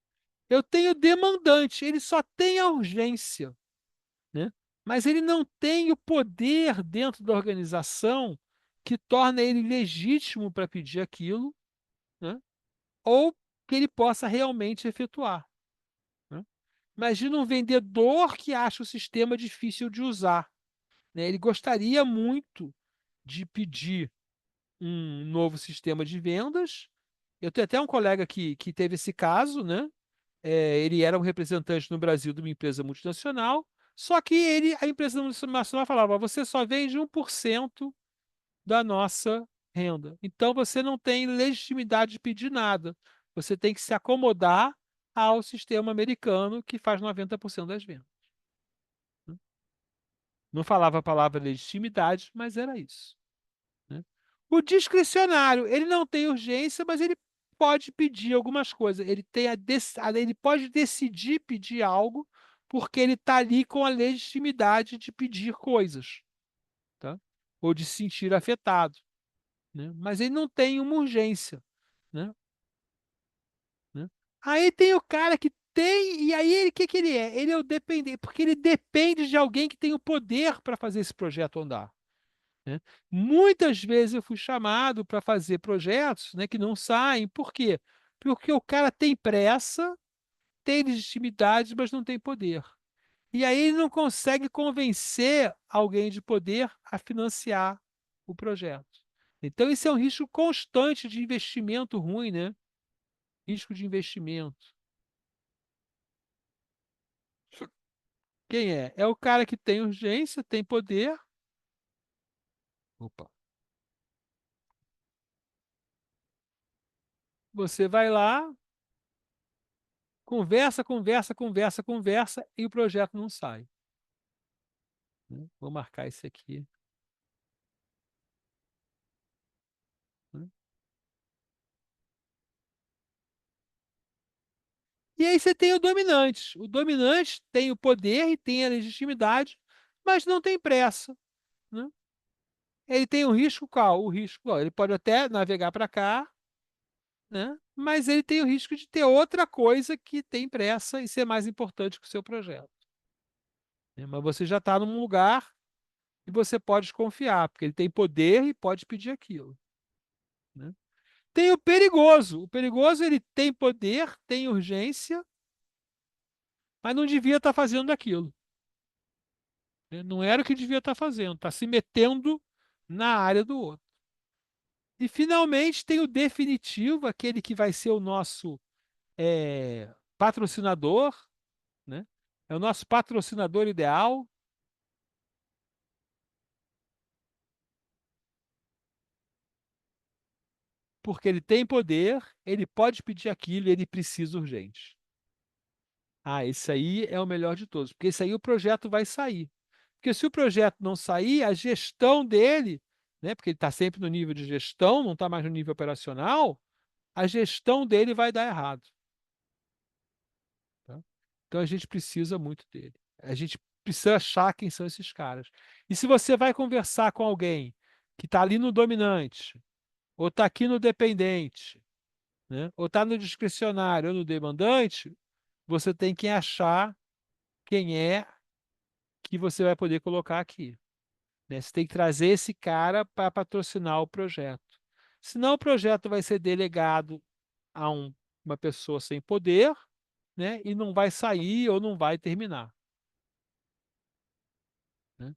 Speaker 1: Eu tenho demandante, ele só tem a urgência, né? Mas ele não tem o poder dentro da organização que torna ele legítimo para pedir aquilo, né? Ou que ele possa realmente efetuar, né? Imagina um vendedor que acha o sistema difícil de usar, né? Ele gostaria muito de pedir um novo sistema de vendas. Eu tenho até um colega que teve esse caso, né? Ele era um representante no Brasil de uma empresa multinacional, só que a empresa multinacional falava: você só vende 1% da nossa renda. Então você não tem legitimidade de pedir nada. Você tem que se acomodar ao sistema americano que faz 90% das vendas. Não falava a palavra legitimidade, mas era isso, né? O discricionário, ele não tem urgência, mas ele pode pedir algumas coisas. Ele tem ele pode decidir pedir algo porque ele está ali com a legitimidade de pedir coisas, tá? Ou de se sentir afetado, né? Mas ele não tem uma urgência, né? Né? Aí tem o cara que tem, e aí ele, o que que ele é? Ele é o dependente, porque ele depende de alguém que tem o poder para fazer esse projeto andar, né? Muitas vezes eu fui chamado para fazer projetos, né, que não saem. Por quê? Porque o cara tem pressa, tem legitimidade, mas não tem poder. E aí ele não consegue convencer alguém de poder a financiar o projeto. Então, isso é um risco constante de investimento ruim, né? Risco de investimento. Quem é? É o cara que tem urgência, tem poder. Opa. Você vai lá, conversa, conversa, conversa, conversa e o projeto não sai, né? Vou marcar isso aqui, né? E aí você tem o dominante. O dominante tem o poder e tem a legitimidade, mas não tem pressa, né? Ele tem o risco qual? O risco, ó, ele pode até navegar para cá, né? Mas ele tem o risco de ter outra coisa que tem pressa e ser mais importante que o seu projeto, né? Mas você já está num lugar e você pode confiar, porque ele tem poder e pode pedir aquilo, né? Tem o perigoso. O perigoso, ele tem poder, tem urgência, mas não devia estar fazendo aquilo, né? Não era o que devia estar fazendo, está se metendo na área do outro. E, finalmente, tem o definitivo, aquele que vai ser o nosso patrocinador, né? É o nosso patrocinador ideal, porque ele tem poder, ele pode pedir aquilo e ele precisa urgente. Ah, esse aí é o melhor de todos, porque esse aí o projeto vai sair. Porque se o projeto não sair, a gestão dele, né, porque ele está sempre no nível de gestão, não está mais no nível operacional, a gestão dele vai dar errado, tá? Então a gente precisa muito dele. A gente precisa achar quem são esses caras. E se você vai conversar com alguém que está ali no dominante, ou está aqui no dependente, né, ou está no discricionário ou no demandante, você tem que achar quem é que você vai poder colocar aqui, né? Você tem que trazer esse cara para patrocinar o projeto. Senão o projeto vai ser delegado a uma pessoa sem poder, né? E não vai sair ou não vai terminar, né?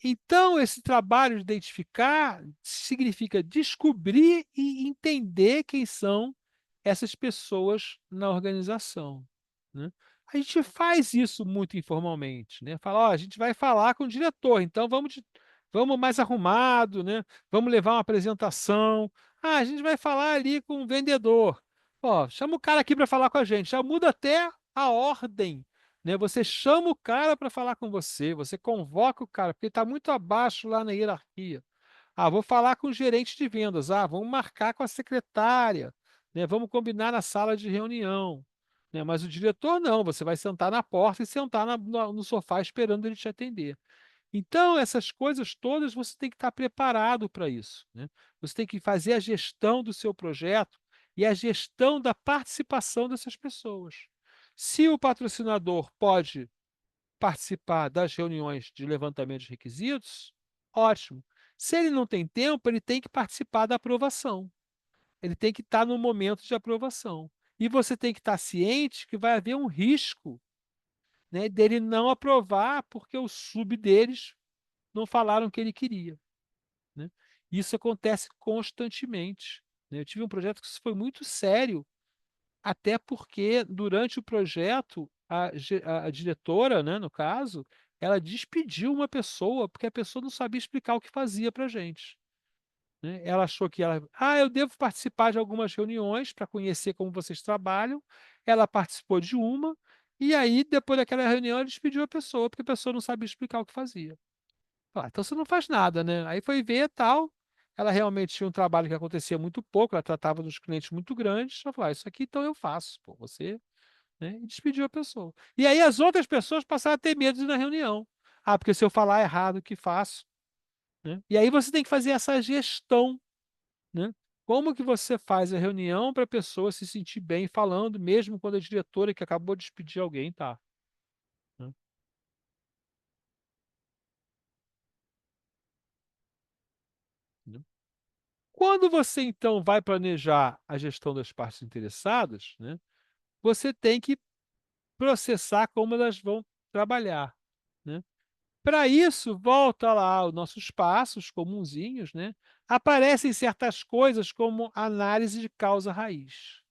Speaker 1: Então, esse trabalho de identificar significa descobrir e entender quem são essas pessoas na organização, né? A gente faz isso muito informalmente, né? Fala: ó, a gente vai falar com o diretor, então vamos mais arrumado, né? Vamos levar uma apresentação. Ah, a gente vai falar ali com o vendedor. Ó, chama o cara aqui para falar com a gente. Já muda até a ordem, né? Você chama o cara para falar com você, você convoca o cara, porque ele está muito abaixo lá na hierarquia. Ah, vou falar com o gerente de vendas. Ah, vamos marcar com a secretária, né? Vamos combinar na sala de reunião, né? Mas o diretor não, você vai sentar na porta e sentar no sofá esperando ele te atender. Então, essas coisas todas você tem que estar preparado para isso, né? Você tem que fazer a gestão do seu projeto e a gestão da participação dessas pessoas. Se o patrocinador pode participar das reuniões de levantamento de requisitos, ótimo. Se ele não tem tempo, ele tem que participar da aprovação. Ele tem que estar no momento de aprovação. E você tem que estar ciente que vai haver um risco, né, dele não aprovar porque o sub deles não falaram o que ele queria, né? Isso acontece constantemente, né? Eu tive um projeto que isso foi muito sério, até porque durante o projeto a diretora, né, no caso, ela despediu uma pessoa porque a pessoa não sabia explicar o que fazia para a gente, né? Ela achou que eu devo participar de algumas reuniões para conhecer como vocês trabalham. Ela participou de uma e aí depois daquela reunião ela despediu a pessoa porque a pessoa não sabia explicar o que fazia. Então você não faz nada, né? Aí foi ver tal. Ela realmente tinha um trabalho que acontecia muito pouco, ela tratava dos clientes muito grandes. Ela falou: isso aqui então eu faço, pô, você, né? E despediu a pessoa. E aí as outras pessoas passaram a ter medo de ir na reunião. Ah, porque se eu falar errado o que faço, né? E aí você tem que fazer essa gestão, né? Como que você faz a reunião para a pessoa se sentir bem falando, mesmo quando a diretora que acabou de despedir alguém tá, né? Quando você, então, vai planejar a gestão das partes interessadas, né, você tem que processar como elas vão trabalhar, né? Para isso, volta lá os nossos passos comunzinhos, né? Aparecem certas coisas como análise de causa raiz,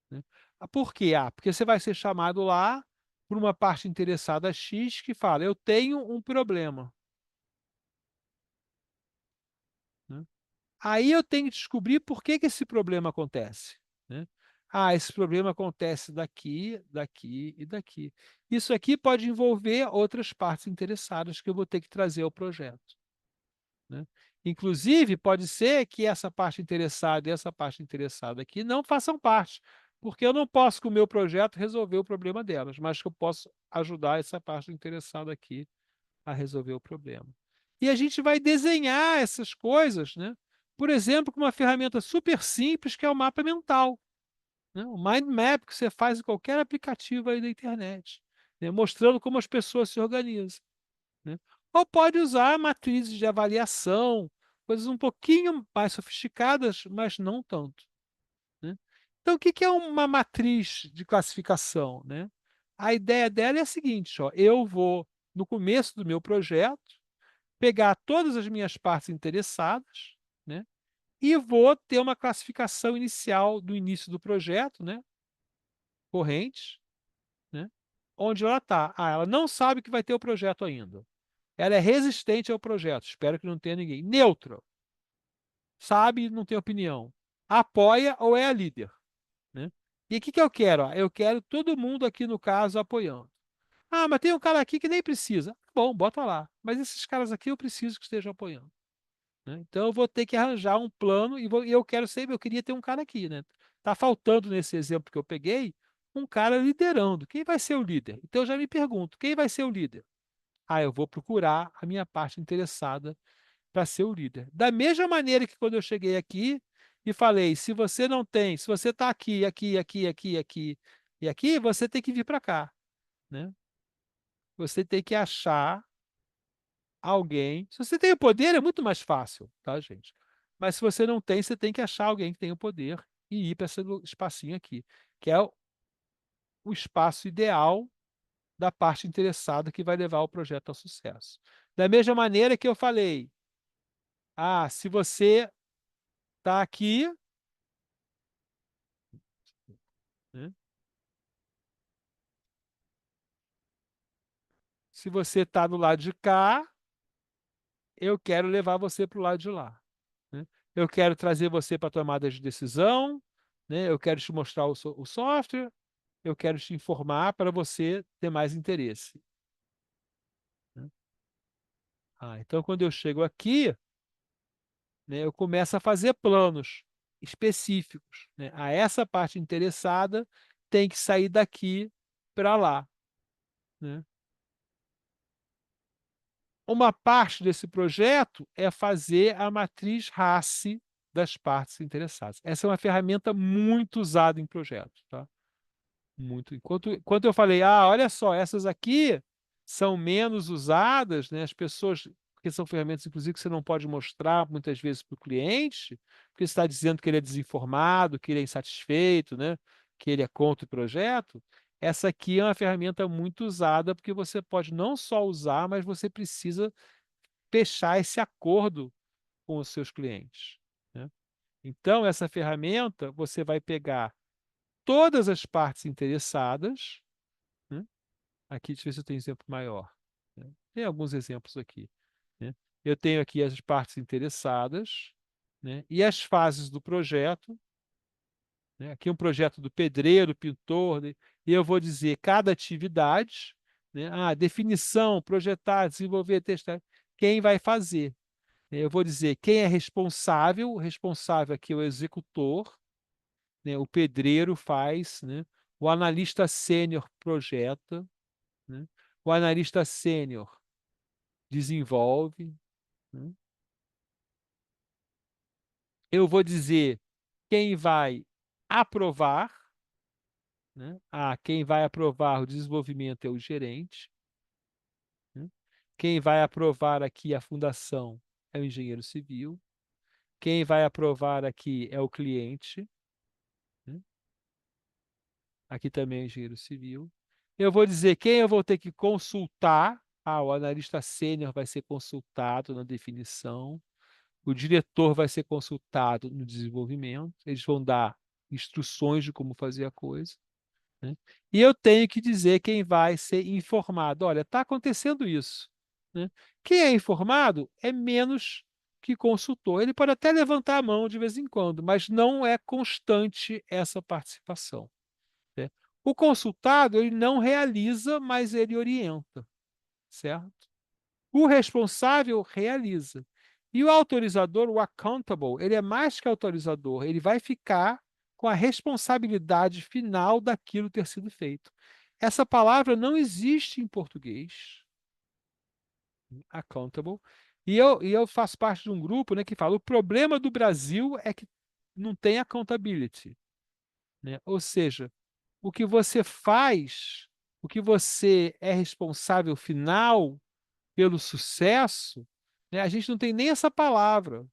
Speaker 1: né? Por quê? Porque você vai ser chamado lá por uma parte interessada X que fala: eu tenho um problema, né? Aí eu tenho que descobrir por que que esse problema acontece, né? Ah, esse problema acontece daqui, daqui e daqui. Isso aqui pode envolver outras partes interessadas que eu vou ter que trazer ao projeto, né? Inclusive, pode ser que essa parte interessada e essa parte interessada aqui não façam parte, porque eu não posso, com o meu projeto, resolver o problema delas, mas que eu posso ajudar essa parte interessada aqui a resolver o problema. E a gente vai desenhar essas coisas, né? Por exemplo, com uma ferramenta super simples que é o mapa mental, né? O mind map que você faz em qualquer aplicativo aí da internet, né? Mostrando como as pessoas se organizam, né? Ou pode usar matrizes de avaliação, coisas um pouquinho mais sofisticadas, mas não tanto, né? Então, o que que é uma matriz de classificação, né? A ideia dela é a seguinte, ó: eu vou, no começo do meu projeto, pegar todas as minhas partes interessadas, né, e vou ter uma classificação inicial do início do projeto, né, correntes, né, onde ela está. Ah, ela não sabe que vai ter o projeto ainda. Ela é resistente ao projeto, espero que não tenha ninguém. Neutro, sabe, não tem opinião. Apoia ou é a líder, né? E o que que eu quero? Eu quero todo mundo aqui no caso apoiando. Ah, mas tem um cara aqui que nem precisa. Bom, bota lá. Mas esses caras aqui eu preciso que estejam apoiando, né? Então eu vou ter que arranjar um plano e eu quero sempre, eu queria ter um cara aqui, né? Tá faltando nesse exemplo que eu peguei, um cara liderando. Quem vai ser o líder? Então eu já me pergunto, quem vai ser o líder? Ah, eu vou procurar a minha parte interessada para ser o líder. Da mesma maneira que quando eu cheguei aqui e falei, se você está aqui, aqui, aqui, aqui, aqui e aqui, você tem que vir para cá, né? Você tem que achar alguém. Se você tem o poder, é muito mais fácil, tá, gente? Mas se você não tem, você tem que achar alguém que tem o poder e ir para esse espacinho aqui, que é o espaço ideal da parte interessada que vai levar o projeto ao sucesso. Da mesma maneira que eu falei, se você está aqui, né? Se você está do lado de cá, eu quero levar você para o lado de lá, né? Eu quero trazer você para a tomada de decisão, né? Eu quero te mostrar o software, eu quero te informar para você ter mais interesse. Né? Então, quando eu chego aqui, né, eu começo a fazer planos específicos. Né? Essa parte interessada tem que sair daqui para lá. Né? Uma parte desse projeto é fazer a matriz RACI das partes interessadas. Essa é uma ferramenta muito usada em projetos, tá? Muito. Enquanto eu falei, olha só, essas aqui são menos usadas, né? As pessoas, porque são ferramentas, inclusive, que você não pode mostrar muitas vezes para o cliente, porque você está dizendo que ele é desinformado, que ele é insatisfeito, né? Que ele é contra o projeto. Essa aqui é uma ferramenta muito usada, porque você pode não só usar, mas você precisa fechar esse acordo com os seus clientes. Né? Então, essa ferramenta, você vai pegar todas as partes interessadas, né? Aqui, deixa eu ver se eu tenho exemplo maior. Né? Tem alguns exemplos aqui. Né? Eu tenho aqui as partes interessadas, né? E as fases do projeto. Né? Aqui um projeto do pedreiro, pintor, né? E eu vou dizer cada atividade, né? Definição, projetar, desenvolver, testar. Quem vai fazer? Eu vou dizer quem é responsável. O responsável aqui é o executor, né? O pedreiro faz, né? O analista sênior projeta, né? O analista sênior desenvolve. Né? Eu vou dizer quem vai aprovar. Né? Quem vai aprovar o desenvolvimento é o gerente. Né? Quem vai aprovar aqui a fundação é o engenheiro civil. Quem vai aprovar aqui é o cliente. Né? Aqui também é o engenheiro civil. Eu vou dizer quem eu vou ter que consultar. O analista sênior vai ser consultado na definição. O diretor vai ser consultado no desenvolvimento. Eles vão dar instruções de como fazer a coisa. Né? E eu tenho que dizer quem vai ser informado. Olha, está acontecendo isso. Né? Quem é informado é menos que consultor. Ele pode até levantar a mão de vez em quando, mas não é constante essa participação. Né? O consultado, ele não realiza, mas ele orienta, certo? O responsável realiza. E o autorizador, o accountable, ele é mais que autorizador, ele vai ficar com a responsabilidade final daquilo ter sido feito. Essa palavra não existe em português, accountable, e eu faço parte de um grupo, né, que fala: o problema do Brasil é que não tem accountability. Né? Ou seja, o que você faz, o que você é responsável final pelo sucesso, né, a gente não tem nem essa palavra.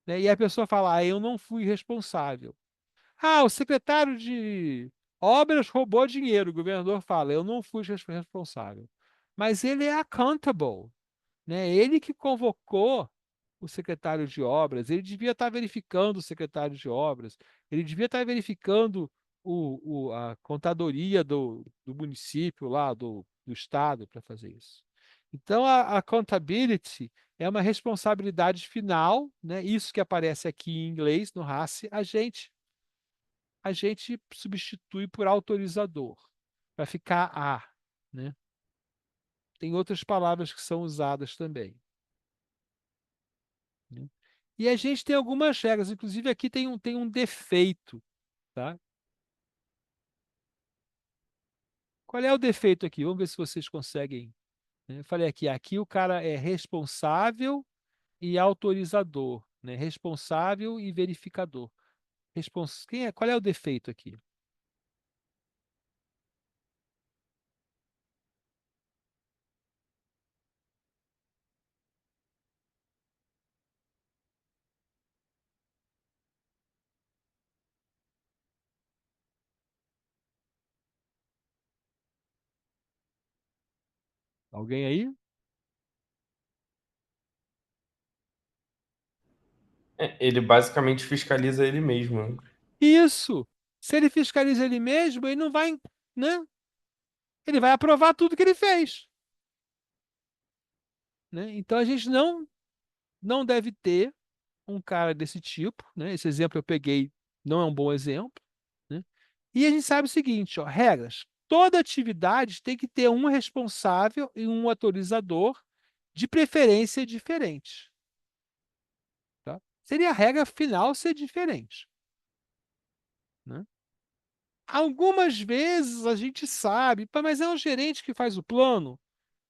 Speaker 1: Né? E a pessoa fala: eu não fui responsável. O secretário de obras roubou dinheiro. O governador fala: eu não fui responsável. Mas ele é accountable. Né? Ele que convocou o secretário de obras, ele devia estar verificando o secretário de obras, ele devia estar verificando a contadoria do município lá, do estado, para fazer isso. Então, a accountability é uma responsabilidade final, né? Isso que aparece aqui em inglês, no RACI, a gente substitui por autorizador, para ficar né? Tem outras palavras que são usadas também. Né? E a gente tem algumas regras, inclusive aqui tem um defeito. Tá? Qual é o defeito aqui? Vamos ver se vocês conseguem. Né? Eu falei aqui o cara é responsável e autorizador. Né? Responsável e verificador. Qual é o defeito aqui? Alguém aí?
Speaker 3: Ele basicamente fiscaliza ele mesmo. Né?
Speaker 1: Isso! Se ele fiscaliza ele mesmo, ele não vai, né? Ele vai aprovar tudo que ele fez. Né? Então a gente não deve ter um cara desse tipo, né? Esse exemplo eu peguei, não é um bom exemplo, né? E a gente sabe o seguinte, ó, regras. Toda atividade tem que ter um responsável e um autorizador, de preferência diferente. Tá? Seria a regra final ser diferente. Né? Algumas vezes a gente sabe, "Pá, mas é o gerente que faz o plano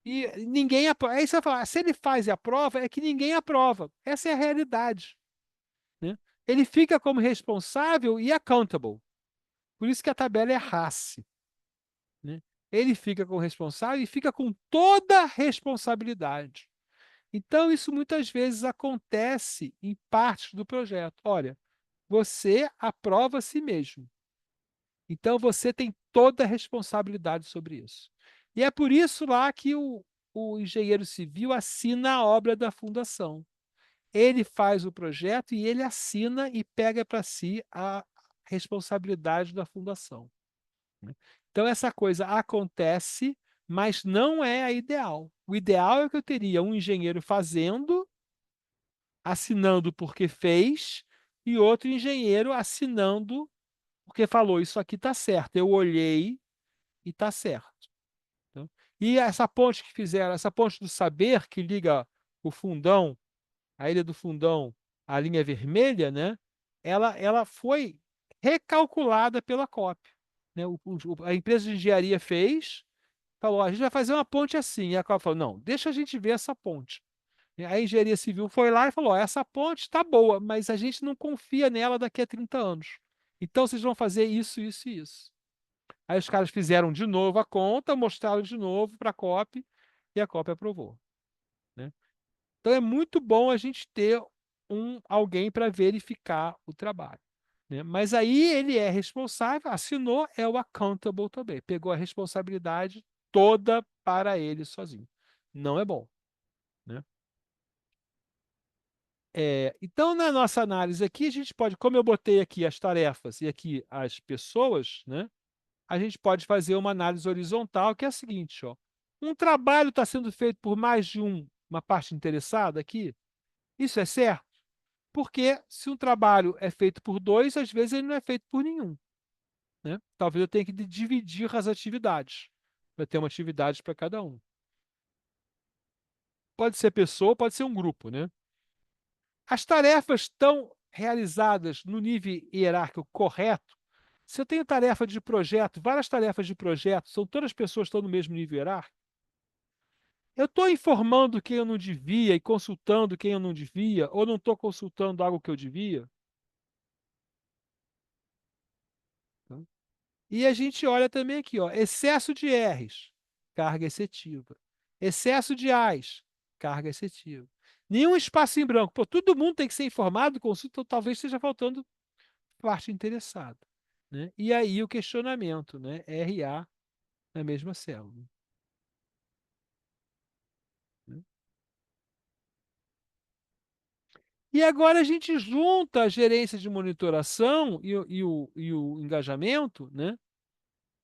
Speaker 1: e ninguém aprova." Aí você vai falar, se ele faz e aprova, é que ninguém aprova. Essa é a realidade. Né? Ele fica como responsável e accountable. Por isso que a tabela é RACE. Né? Ele fica como responsável e fica com toda a responsabilidade. Então, isso muitas vezes acontece em partes do projeto. Olha, você aprova a si mesmo. Então, você tem toda a responsabilidade sobre isso. E é por isso lá que o engenheiro civil assina a obra da fundação. Ele faz o projeto e ele assina e pega para si a responsabilidade da fundação. Né? Então, essa coisa acontece, mas não é a ideal. O ideal é que eu teria um engenheiro fazendo, assinando porque fez, e outro engenheiro assinando porque falou, isso aqui está certo. Eu olhei e está certo. Tá? E essa ponte que fizeram, essa ponte do saber que liga o Fundão, a Ilha do Fundão, à linha vermelha, né? Ela foi recalculada pela COP. Né? A empresa de engenharia fez, falou, a gente vai fazer uma ponte assim. E a COP falou, não, deixa a gente ver essa ponte. E a engenharia civil foi lá e falou, essa ponte está boa, mas a gente não confia nela daqui a 30 anos. Então vocês vão fazer isso, isso e isso. Aí os caras fizeram de novo a conta, mostraram de novo para a COP e a COP aprovou. Né? Então é muito bom a gente ter alguém para verificar o trabalho. Né? Mas aí ele é responsável, assinou, é o accountable também. Pegou a responsabilidade toda para ele sozinho. Não é bom. Né? Então, na nossa análise aqui, a gente pode, como eu botei aqui as tarefas e aqui as pessoas, né? A gente pode fazer uma análise horizontal, que é a seguinte, ó. Um trabalho está sendo feito por mais de uma parte interessada aqui? Isso é certo? Porque se um trabalho é feito por dois, às vezes ele não é feito por nenhum. Né? Talvez eu tenha que dividir as atividades, para ter uma atividade para cada um. Pode ser pessoa, pode ser um grupo. Né? As tarefas estão realizadas no nível hierárquico correto. Se eu tenho tarefa de projeto, várias tarefas de projeto, são todas as pessoas que estão no mesmo nível hierárquico? Eu estou informando quem eu não devia e consultando quem eu não devia, ou não estou consultando algo que eu devia? Tá? E a gente olha também aqui, ó, excesso de R's, carga excetiva. Excesso de A's, carga excetiva. Nenhum espaço em branco. Pô, todo mundo tem que ser informado, consulta, então talvez esteja faltando parte interessada. Né? E aí o questionamento, né? RA na mesma célula. Né? E agora a gente junta a gerência de monitoração e o engajamento, né?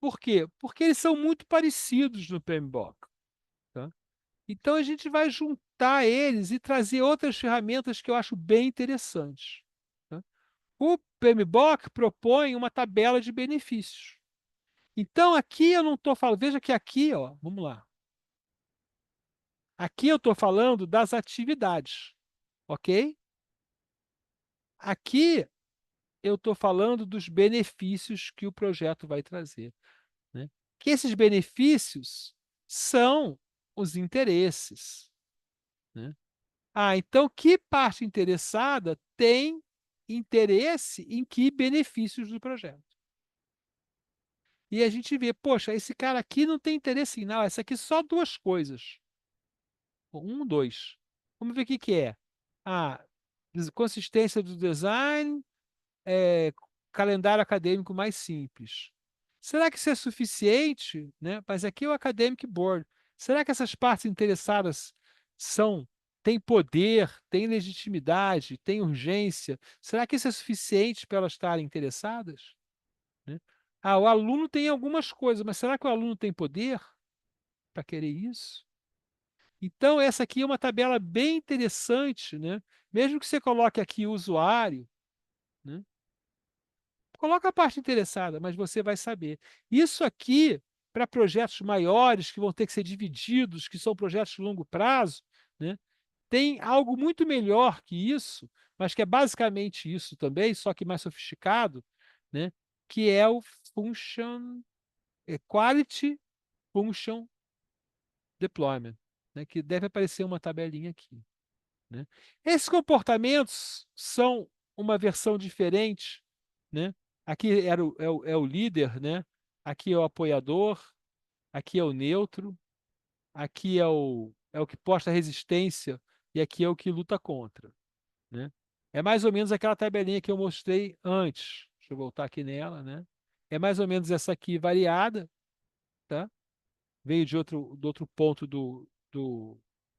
Speaker 1: Por quê? Porque eles são muito parecidos no PMBOK. Tá? Então a gente vai juntar eles e trazer outras ferramentas que eu acho bem interessantes. Tá? O PMBOK propõe uma tabela de benefícios. Então aqui eu não estou falando, veja que aqui, ó, vamos lá. Aqui eu estou falando das atividades, ok? Aqui eu estou falando dos benefícios que o projeto vai trazer. Né? Que esses benefícios são os interesses. Né? Então, que parte interessada tem interesse em que benefícios do projeto? E a gente vê, poxa, esse cara aqui não tem interesse em nada, essa aqui só duas coisas. Dois. Vamos ver o que que é. Ah, consistência do design, calendário acadêmico mais simples. Será que isso é suficiente? Né? Mas aqui é o Academic Board. Será que essas partes interessadas têm poder, têm legitimidade, têm urgência? Será que isso é suficiente para elas estarem interessadas? Né? O aluno tem algumas coisas, mas será que o aluno tem poder para querer isso? Então, essa aqui é uma tabela bem interessante, né? Mesmo que você coloque aqui o usuário, né? Coloca a parte interessada, mas você vai saber. Isso aqui, para projetos maiores, que vão ter que ser divididos, que são projetos de longo prazo, né? Tem algo muito melhor que isso, mas que é basicamente isso também, só que mais sofisticado, né? Que é o Quality Function Deployment, né? Que deve aparecer uma tabelinha aqui, né? Esses comportamentos são uma versão diferente, né? Aqui é o líder, né? Aqui é o apoiador, aqui é o neutro, aqui é o que posta resistência e aqui é o que luta contra, né? É mais ou menos aquela tabelinha que eu mostrei antes. Deixa eu voltar aqui nela, né? É mais ou menos essa aqui variada, tá? Veio de outro ponto do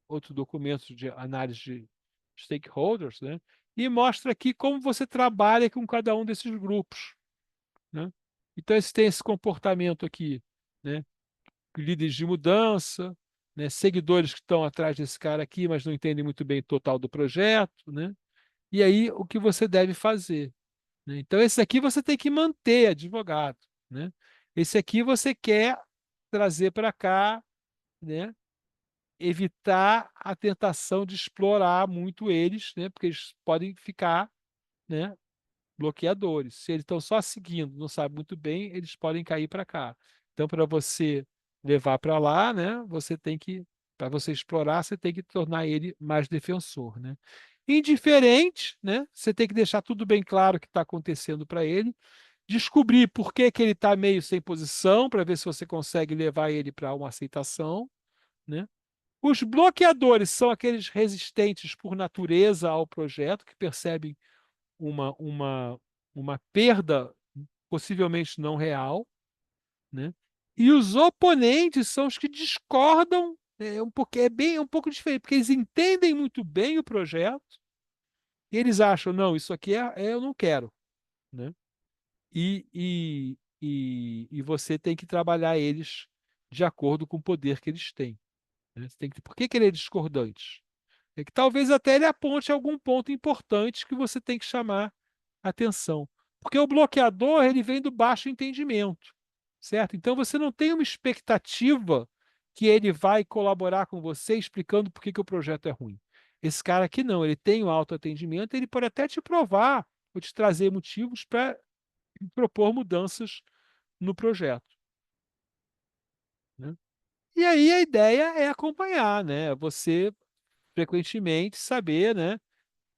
Speaker 1: outro documento de análise de stakeholders, né? E mostra aqui como você trabalha com cada um desses grupos, né? Então, tem esse comportamento aqui, né? Líderes de mudança, né? Seguidores que estão atrás desse cara aqui, mas não entendem muito bem o total do projeto, né? E aí, o que você deve fazer, né? Então, esse aqui você tem que manter advogado, né? Esse aqui você quer trazer para cá, né? Evitar a tentação de explorar muito eles, né? Porque eles podem ficar, né? Bloqueadores. Se eles estão só seguindo, não sabem muito bem, eles podem cair para cá. Então, para você levar para lá, né? Você tem que, para você explorar, você tem que tornar ele mais defensor, né? Indiferente, né? Você tem que deixar tudo bem claro o que está acontecendo para ele, descobrir por que que ele está meio sem posição, para ver se você consegue levar ele para uma aceitação, né? Os bloqueadores são aqueles resistentes por natureza ao projeto, que percebem uma, uma, uma perda possivelmente não real, né? E os oponentes são os que discordam, né? É um pouco diferente, porque eles entendem muito bem o projeto e eles acham, não, isso aqui eu não quero, né? E você tem que trabalhar eles de acordo com o poder que eles têm, né? Por que ele é discordante? É que talvez até ele aponte algum ponto importante que você tem que chamar atenção. Porque o bloqueador, ele vem do baixo entendimento, certo? Então você não tem uma expectativa que ele vai colaborar com você explicando por que que o projeto é ruim. Esse cara aqui não, ele tem o autoatendimento, ele pode até te provar ou te trazer motivos para propor mudanças no projeto, né? E aí a ideia é acompanhar, né? Você frequentemente saber, né,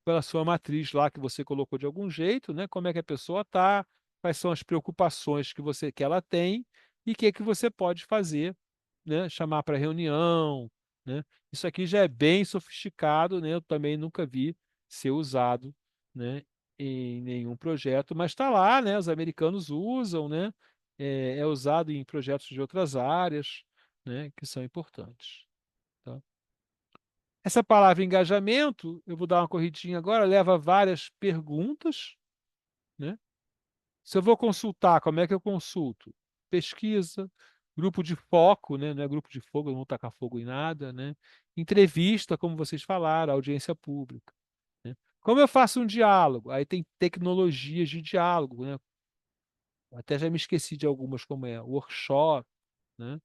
Speaker 1: pela sua matriz lá que você colocou de algum jeito, né, como é que a pessoa está, quais são as preocupações que ela tem e o que que você pode fazer, né, chamar para reunião, né? Isso aqui já é bem sofisticado, né? Eu também nunca vi ser usado, né, em nenhum projeto, mas está lá, né? Os americanos usam, né? É usado em projetos de outras áreas, né, que são importantes, tá? Essa palavra engajamento, eu vou dar uma corridinha agora, leva várias perguntas, né? Se eu vou consultar, como é que eu consulto? Pesquisa, grupo de foco, né? Não é grupo de fogo, eu não vou tacar fogo em nada, né? Entrevista, como vocês falaram, audiência pública, né? Como eu faço um diálogo? Aí tem tecnologias de diálogo, né? Até já me esqueci de algumas, como é workshop, né?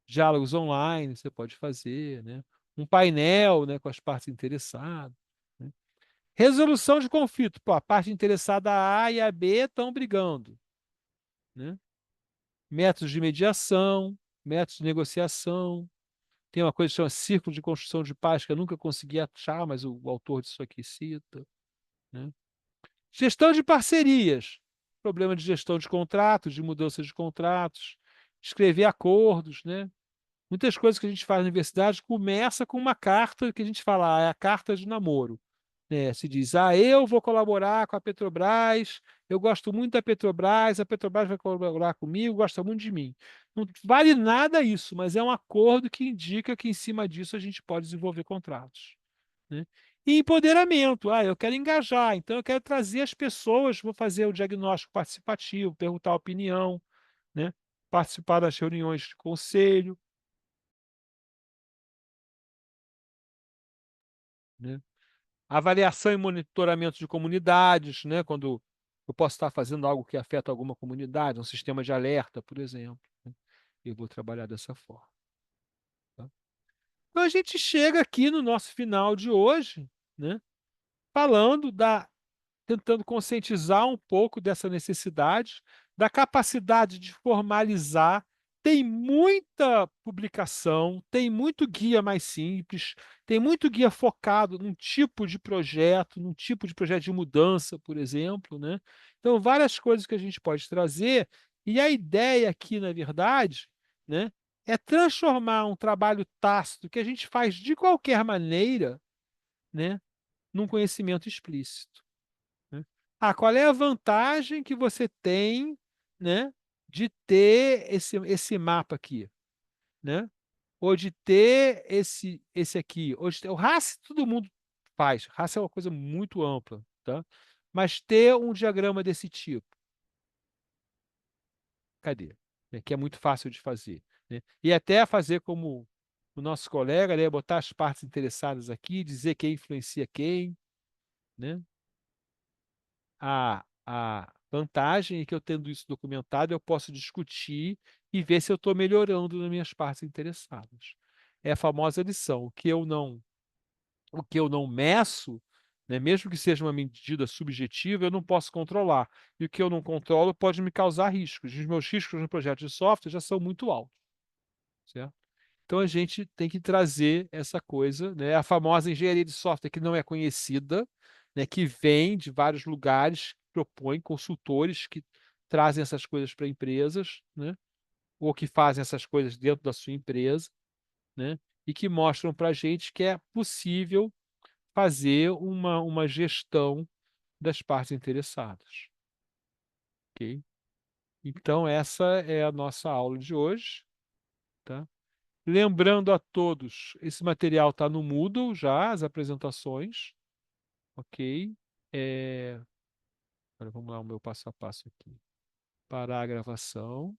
Speaker 1: Diálogos online você pode fazer, né? Um painel, né, com as partes interessadas, né? Resolução de conflito. Pô, a parte interessada A e a B estão brigando, né? Métodos de mediação, métodos de negociação. Tem uma coisa que chama Círculo de Construção de Paz, que eu nunca consegui achar, mas o autor disso aqui cita, né? Gestão de parcerias. Problema de gestão de contratos, de mudança de contratos. Escrever acordos, né? Muitas coisas que a gente faz na universidade começa com uma carta que a gente fala, é a carta de namoro, né? Se diz, eu vou colaborar com a Petrobras, eu gosto muito da Petrobras, a Petrobras vai colaborar comigo, gosta muito de mim. Não vale nada isso, mas é um acordo que indica que em cima disso a gente pode desenvolver contratos, né? E empoderamento, eu quero engajar, então eu quero trazer as pessoas, vou fazer o diagnóstico participativo, perguntar a opinião, né? Participar das reuniões de conselho, né? Avaliação e monitoramento de comunidades, né? Quando Eu posso estar fazendo algo que afeta alguma comunidade, um sistema de alerta, por exemplo, né? Eu vou trabalhar dessa forma. Tá? Então a gente chega aqui no nosso final de hoje, né? Falando tentando conscientizar um pouco dessa necessidade, da capacidade de formalizar. Tem muita publicação, tem muito guia mais simples, tem muito guia focado num tipo de projeto de mudança, por exemplo, né? Então, várias coisas que a gente pode trazer, e a ideia aqui, na verdade, né, é transformar um trabalho tácito que a gente faz de qualquer maneira, né, num conhecimento explícito, né? Ah, qual é a vantagem que você tem, né, de ter esse mapa aqui, né? Ou de ter esse aqui, ou de ter, o RAS todo mundo faz. RAS é uma coisa muito ampla, tá? Mas ter um diagrama desse tipo, cadê? Né, que é muito fácil de fazer, né? E até fazer como o nosso colega, né, botar as partes interessadas aqui, dizer quem influencia quem, né? A vantagem é que eu tendo isso documentado, eu posso discutir e ver se eu estou melhorando nas minhas partes interessadas. É a famosa lição. O que eu não meço, né, mesmo que seja uma medida subjetiva, eu não posso controlar. E o que eu não controlo pode me causar riscos. Os meus riscos no projeto de software já são muito altos, certo? Então a gente tem que trazer essa coisa, né? A famosa engenharia de software que não é conhecida, né? Que vem de vários lugares, propõe consultores que trazem essas coisas para empresas, né? Ou que fazem essas coisas dentro da sua empresa, né? E que mostram para a gente que é possível fazer uma gestão das partes interessadas, ok? Então essa é a nossa aula de hoje, tá? Lembrando a todos, esse material está no Moodle já, as apresentações, ok? Agora vamos lá, o meu passo a passo aqui. Parar a gravação.